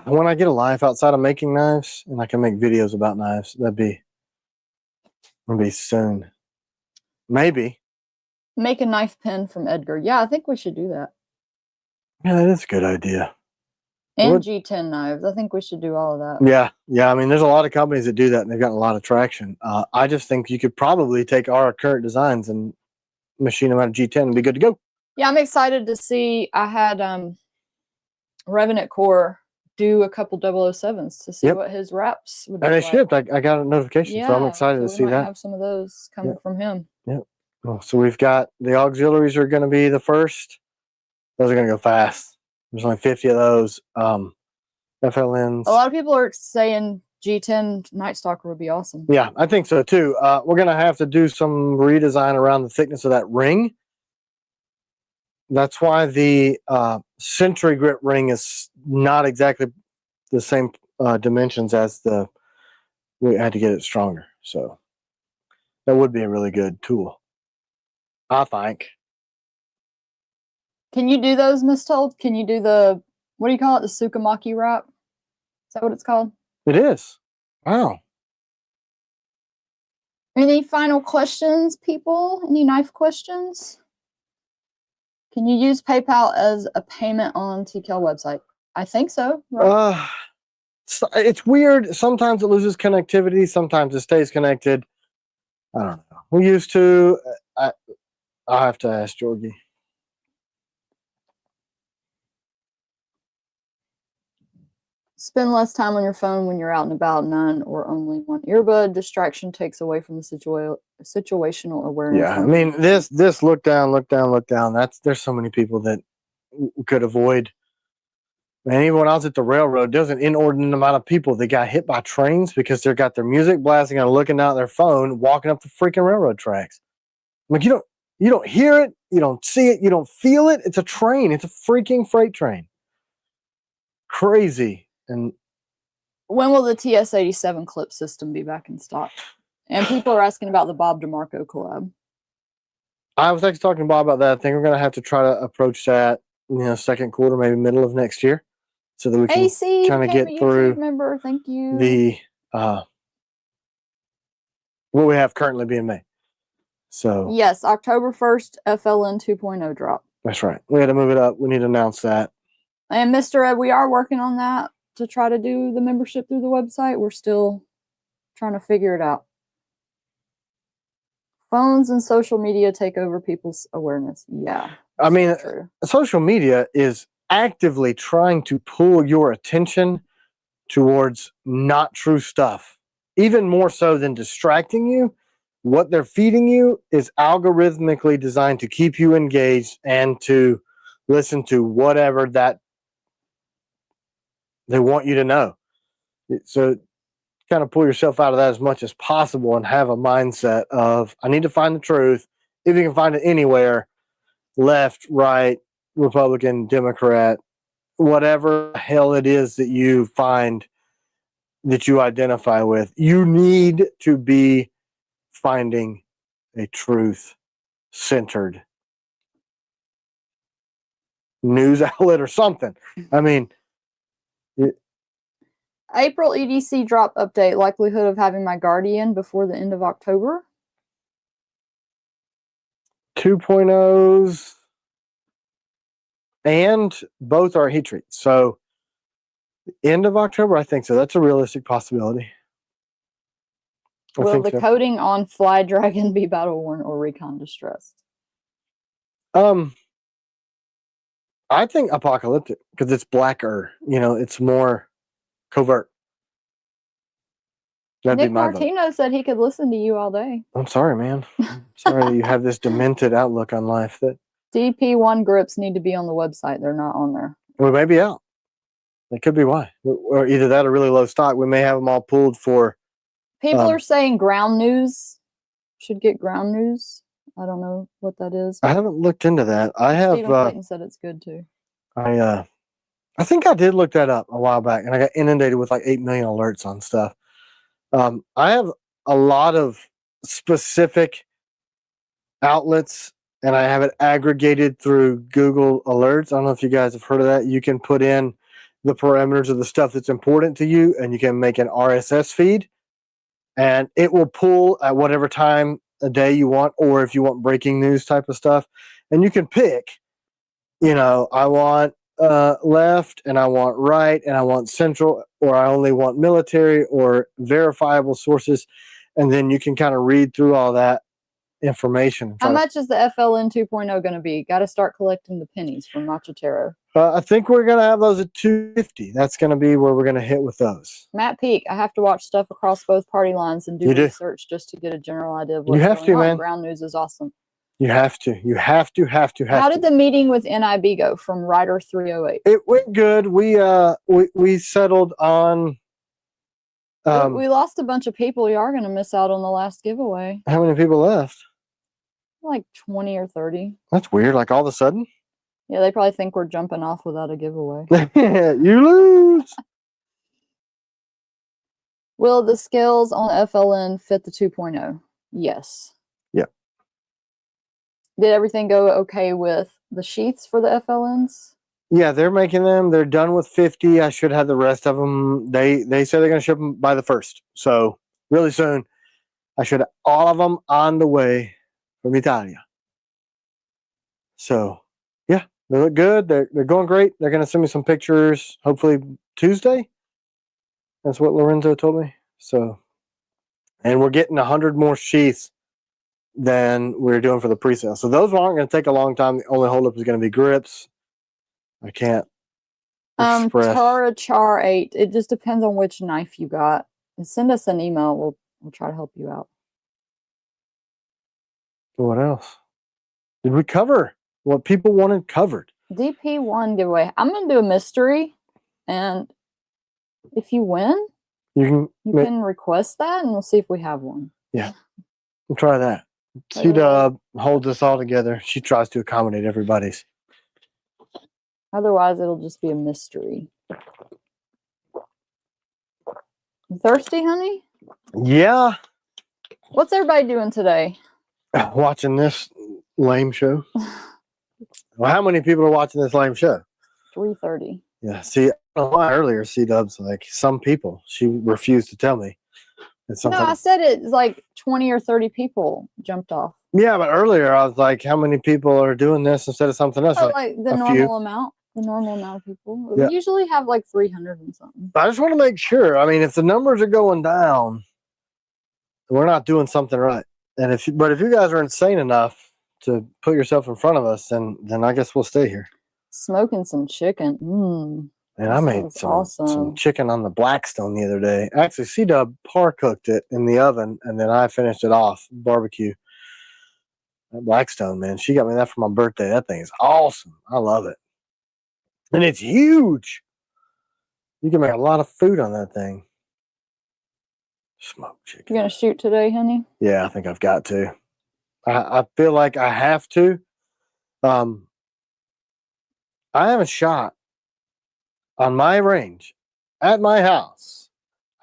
When I get a life outside of making knives and I can make videos about knives, that'd be soon. Maybe. Make a knife pen from Edgar. Yeah, I think we should do that. Yeah, that is a good idea. And G10 knives. I think we should do all of that. Yeah. Yeah. I mean, there's a lot of companies that do that and they've gotten a lot of traction. I just think you could probably take our current designs and machine them out of G10 and be good to go. Yeah, I'm excited to see. I had Revenant Core do a couple 007s to see what his wraps would be. And they shipped. I got a notification, so I'm excited to see that. Have some of those coming from him. Yep. Well, so we've got the auxiliaries are going to be the first. Those are going to go fast. There's only 50 of those. FLNs. A lot of people are saying G10 Night Stalker would be awesome. Yeah, I think so too. We're going to have to do some redesign around the thickness of that ring. That's why the Century Grit ring is not exactly the same dimensions as we had to get it stronger. So that would be a really good tool, I think. Can you do those, Miss Told? Can you do the, what do you call it? The Sukamaki wrap? Is that what it's called? It is. Wow. Any final questions, people? Any knife questions? Can you use PayPal as a payment on TKL website? I think so. Right? It's weird. Sometimes it loses connectivity. Sometimes it stays connected. I don't know. We used to. I'll have to ask Georgie. Spend less time on your phone when you're out and about. None or only one earbud. Distraction takes away from the situational awareness. Yeah, I mean this look down. There's so many people that could avoid. And even when I was at the railroad, there's an inordinate amount of people that got hit by trains because they got their music blasting and looking out their phone, walking up the freaking railroad tracks. Like you don't hear it, you don't see it, you don't feel it. It's a train. It's a freaking freight train. Crazy. And when will the TS-87 clip system be back in stock? And people are asking about the Bob DeMarco collab. I was actually talking to Bob about that. I think we're going to have to try to approach that, second quarter, maybe middle of next year, so that we can kind of get through. Member, thank you. The what we have currently being made. So yes, October 1st, FLN 2.0 drop. That's right. We had to move it up. We need to announce that. And Mr. Ed, we are working on that to try to do the membership through the website. We're still trying to figure it out. Phones and social media take over people's awareness. Yeah. I mean, social media is actively trying to pull your attention towards not true stuff. even more so than distracting you, what they're feeding you is algorithmically designed to keep you engaged and to listen to whatever that they want you to know. So kind of pull yourself out of that as much as possible and have a mindset of, I need to find the truth. If you can find it anywhere, left, right, Republican, Democrat, whatever the hell it is that you find that you identify with, you need to be finding a truth-centered news outlet or something. I mean, April EDC drop update. Likelihood of having my Guardian before the end of October. 2.0s and both are heat treats. So end of October, I think so. That's a realistic possibility. Will the coating on Fly Dragon be battle worn or recon distressed? I think apocalyptic because it's blacker. You know, it's more covert. That'd Nick Martino said he could listen to you all day. I'm sorry, man. I'm sorry that you have this demented outlook on life. That DP1 grips need to be on the website. They're not on there. We may be out. That could be why. Or either that or really low stock. We may have them all pulled for. People are saying ground news. Should get ground news. I don't know what that is. I haven't looked into that. I have. Stephen Clayton said it's good too. I think I did look that up a while back, and I got inundated with like 8 million alerts on stuff. I have a lot of specific outlets, and I have it aggregated through Google Alerts. I don't know if you guys have heard of that. You can put in the parameters of the stuff that's important to you, and you can make an RSS feed, and it will pull at whatever time a day you want, or if you want breaking news type of stuff. And you can pick, you know, I want left, and I want right, and I want central, or I only want military or verifiable sources. And then you can kind of read through all that information. How much is the FLN 2.0 going to be? Got to start collecting the pennies from Machotero. I think we're going to have those at 250. That's going to be where we're going to hit with those. Matt Peak, I have to watch stuff across both party lines and do research just to get a general idea of what's going on. Man. Ground news is awesome. You have to. You have to. How did the meeting with NIB go from Rider 308? It went good. We settled on. We lost a bunch of people. You are going to miss out on the last giveaway. How many people left? Like 20 or 30. That's weird. Like all of a sudden? Yeah, they probably think we're jumping off without a giveaway. You lose. Will the skills on the FLN fit the 2.0? Yes. Yep. Did everything go okay with the sheaths for the FLNs? Yeah, they're making them. They're done with 50. I should have the rest of them. They said they're going to ship them by the 1st. So really soon, I should have all of them on the way from Italia. So yeah, they look good. They're going great. They're going to send me some pictures, hopefully Tuesday. That's what Lorenzo told me. So, and we're getting 100 more sheaths than we're doing for the pre-sale. So those aren't going to take a long time. The only holdup is going to be grips. I can't express. Tara Char 8. It just depends on which knife you got. And send us an email. We'll try to help you out. What else? Did we cover what people wanted covered? DP1 giveaway. I'm going to do a mystery. And if you win, you can request that, and we'll see if we have one. Yeah. We'll try that. C-Dub holds us all together. She tries to accommodate everybody's. Otherwise, it'll just be a mystery. You thirsty, honey? Yeah. What's everybody doing today? Watching this lame show. Well, how many people are watching this lame show? 3:30. Yeah. See, I don't know why earlier C-Dub's like some people. She refused to tell me. No, I said it's like 20 or 30 people jumped off. Yeah, but earlier I was like, how many people are doing this instead of something else? Like the normal amount. The normal amount of people. Yeah. We usually have like 300 and something. I just want to make sure. I mean, if the numbers are going down, we're not doing something right. And if you guys are insane enough to put yourself in front of us, then I guess we'll stay here. Smoking some chicken. And I made some chicken on the Blackstone the other day. Actually, C-Dub par cooked it in the oven, and then I finished it off barbecue. That Blackstone, man, she got me that for my birthday. That thing is awesome. I love it. And it's huge. You can make a lot of food on that thing. Smoked chicken. You gonna shoot today, honey? Yeah, I think I've got to. I feel like I have to. I haven't shot on my range at my house.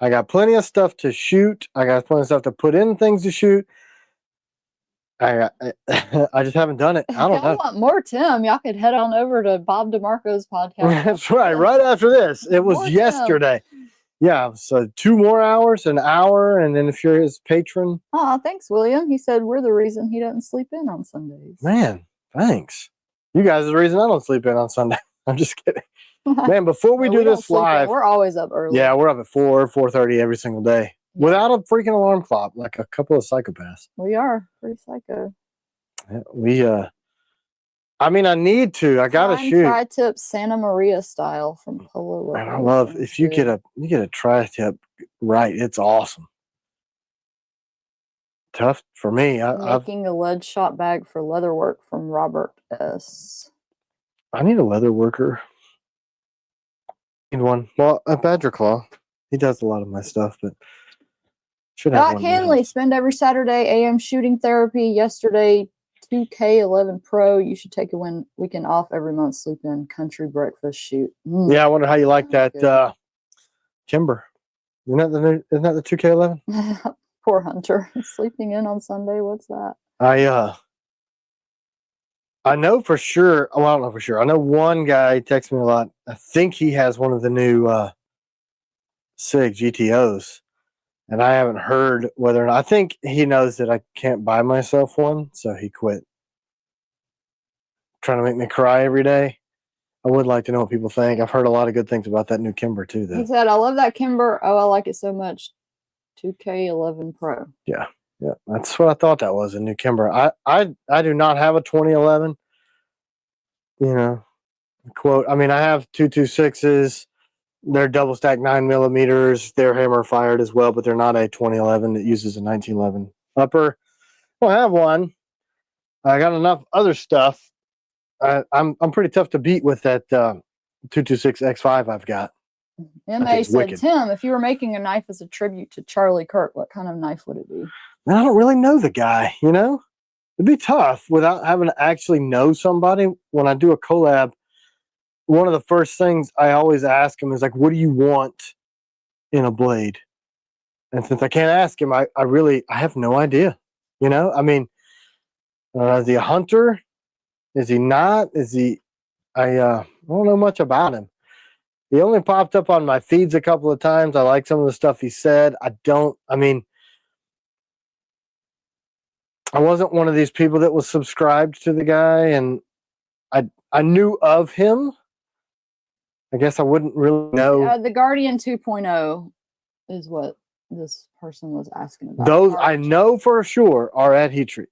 I got plenty of stuff to shoot. I got plenty of stuff to put in things to shoot. I just haven't done it. I don't know. If y'all want more Tim, y'all could head on over to Bob DeMarco's podcast. That's right. Right after this. It was yesterday. Tim. Yeah. So 2 more hours, an hour. And then if you're his patron. Oh, thanks, William. He said we're the reason he doesn't sleep in on Sundays. Man, thanks. You guys are the reason I don't sleep in on Sunday. I'm just kidding. Man, before we do this live. We're always up early. Yeah, we're up at 4:30 every single day. Without a freaking alarm clock, like a couple of psychopaths. We are pretty psycho. Yeah, I mean, I need to. I gotta shoot. Tri-tip Santa Maria style from Polo. Man, I love if you get a tri-tip right. It's awesome. Tough for me. Making a lead shot bag for leather work from Robert S. I need a leather worker. Need one. Well, a Badger Claw. He does a lot of my stuff, but. Doc Hanley, spend every Saturday AM shooting therapy. Yesterday, 2K11 Pro. You should take a weekend off every month. Sleep in. Country breakfast shoot. Yeah, I wonder how you like that timber. Isn't that the 2K11? Poor Hunter. Sleeping in on Sunday. What's that? I know for sure. Well, I don't know for sure. I know one guy texts me a lot. I think he has one of the new SIG GTOs. And I haven't heard whether or not. I think he knows that I can't buy myself one, so he quit trying to make me cry every day. I would like to know what people think. I've heard a lot of good things about that new Kimber too, though. He said, "I love that Kimber. Oh, I like it so much." 2K11 Pro. Yeah, that's what I thought that was, a new Kimber. I do not have a 2011. You know, quote. I mean, I have 226s. They're double stack 9mm. They're hammer fired as well, but they're not a 2011 that uses a 1911 upper. Well, I have one. I got enough other stuff. I'm pretty tough to beat with that 226 X5 I've got. MA said, wicked. Tim, if you were making a knife as a tribute to Charlie Kirk, what kind of knife would it be? Man, I don't really know the guy, you know? It'd be tough without having to actually know somebody. When I do a collab, one of the first things I always ask him is like, what do you want in a blade? And since I can't ask him, I have no idea. You know, I mean, is he a hunter? Is he not? Is he, I don't know much about him. He only popped up on my feeds a couple of times. I like some of the stuff he said. I wasn't one of these people that was subscribed to the guy, and I knew of him. I guess I wouldn't really know. The Guardian 2.0 is what this person was asking about. Those I know for sure are at Heat Treat,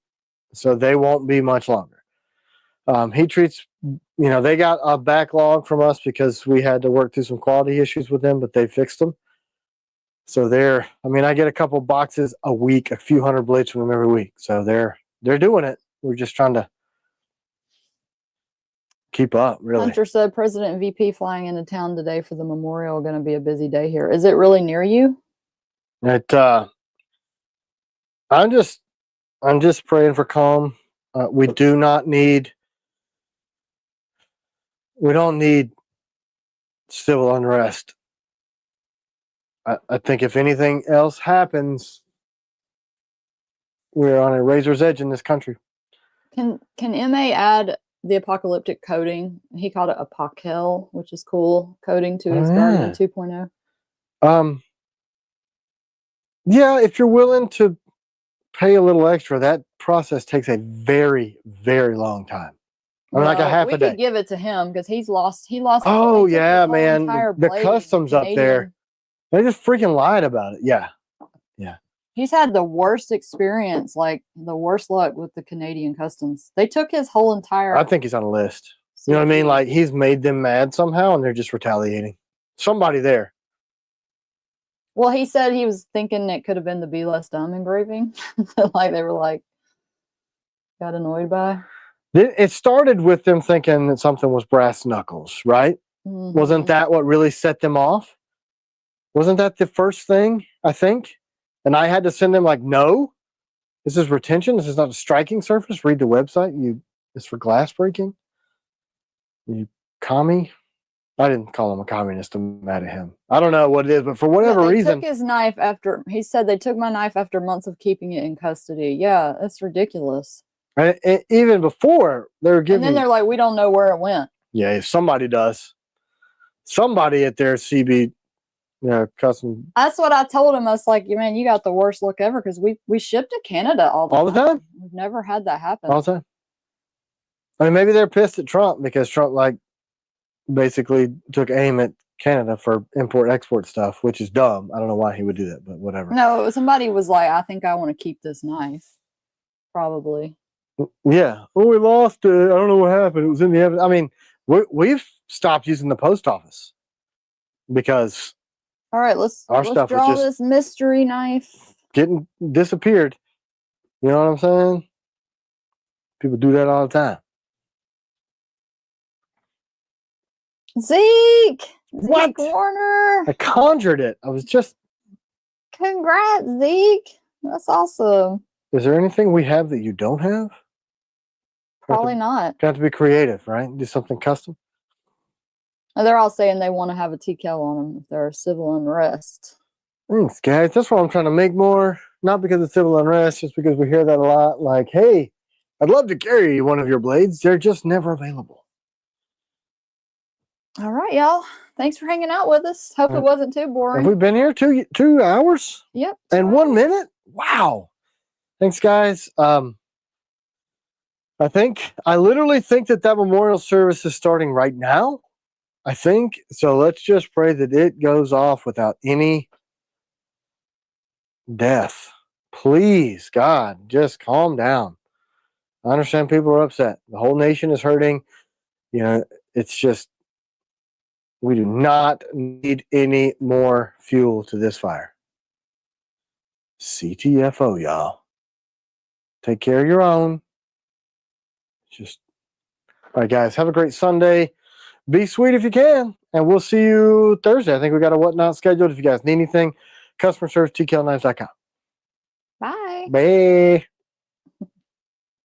so they won't be much longer. Heat Treats, you know, they got a backlog from us because we had to work through some quality issues with them, but they fixed them. So I get a couple boxes a week, a few hundred blades from them every week. So they're doing it. We're just trying to keep up, really. Hunter said President and VP flying into town today for the memorial. Going to be a busy day here. Is it really near you? I'm just praying for calm. We don't need civil unrest. I think if anything else happens, we're on a razor's edge in this country. Can MA add the apocalyptic coating? He called it Apocal, which is cool, coating to his Guardian 2.0. Yeah, if you're willing to pay a little extra, that process takes a very, very long time. I mean, like a half a day. We could give it to him because he lost. Oh yeah, man, the customs up there, they just freaking lied about it. Yeah. He's had the worst experience, like the worst luck with the Canadian customs. They took his whole entire. I think he's on a list. You know what I mean? Like he's made them mad somehow and they're just retaliating. Somebody there. Well, he said he was thinking it could have been the Be Less Dumb engraving. Like they were like, got annoyed by. It started with them thinking that something was brass knuckles, right? Mm-hmm. Wasn't that what really set them off? Wasn't that the first thing, I think? And I had to send them like, no, this is retention. This is not a striking surface. Read the website. It's for glass breaking. You commie. I didn't call him a communist. I'm mad at him. I don't know what it is, but for whatever reason. Took his knife after, he said they took my knife after months of keeping it in custody. Yeah, that's ridiculous. And even before, they were giving. And then they're like, we don't know where it went. Yeah, if somebody does. Somebody at their CB, custom. That's what I told him. I was like, man, you got the worst look ever because we ship to Canada all the time. We've never had that happen. All the time. I mean, maybe they're pissed at Trump because Trump, like, basically took aim at Canada for import-export stuff, which is dumb. I don't know why he would do that, but whatever. No, somebody was like, I think I want to keep this knife. Probably. Yeah. Oh, we lost it. I don't know what happened. It was in the evidence. I mean, we've stopped using the post office because all right, let's draw this mystery knife. Getting disappeared. You know what I'm saying? People do that all the time. Zeke! What? Zeke Warner! I conjured it. I was just... Congrats, Zeke! That's awesome. Is there anything we have that you don't have? Probably not. Got to be creative, right? Do something custom. They're all saying they want to have a TCAL on them if they're civil unrest. Thanks, guys. That's why I'm trying to make more. Not because of civil unrest, just because we hear that a lot. Like, hey, I'd love to carry one of your blades. They're just never available. All right, y'all. Thanks for hanging out with us. Hope it wasn't too boring. Have we been here 2 hours? Yep. And 1 minute? Wow. Thanks, guys. I literally think that memorial service is starting right now. I think. So let's just pray that it goes off without any death. Please, God, just calm down. I understand people are upset. The whole nation is hurting. It's just, we do not need any more fuel to this fire. CTFO, y'all. Take care of your own. All right, guys, have a great Sunday. Be sweet if you can, and we'll see you Thursday. I think we got a whatnot scheduled. If you guys need anything, customer service, tklknives.com. Bye. Bye.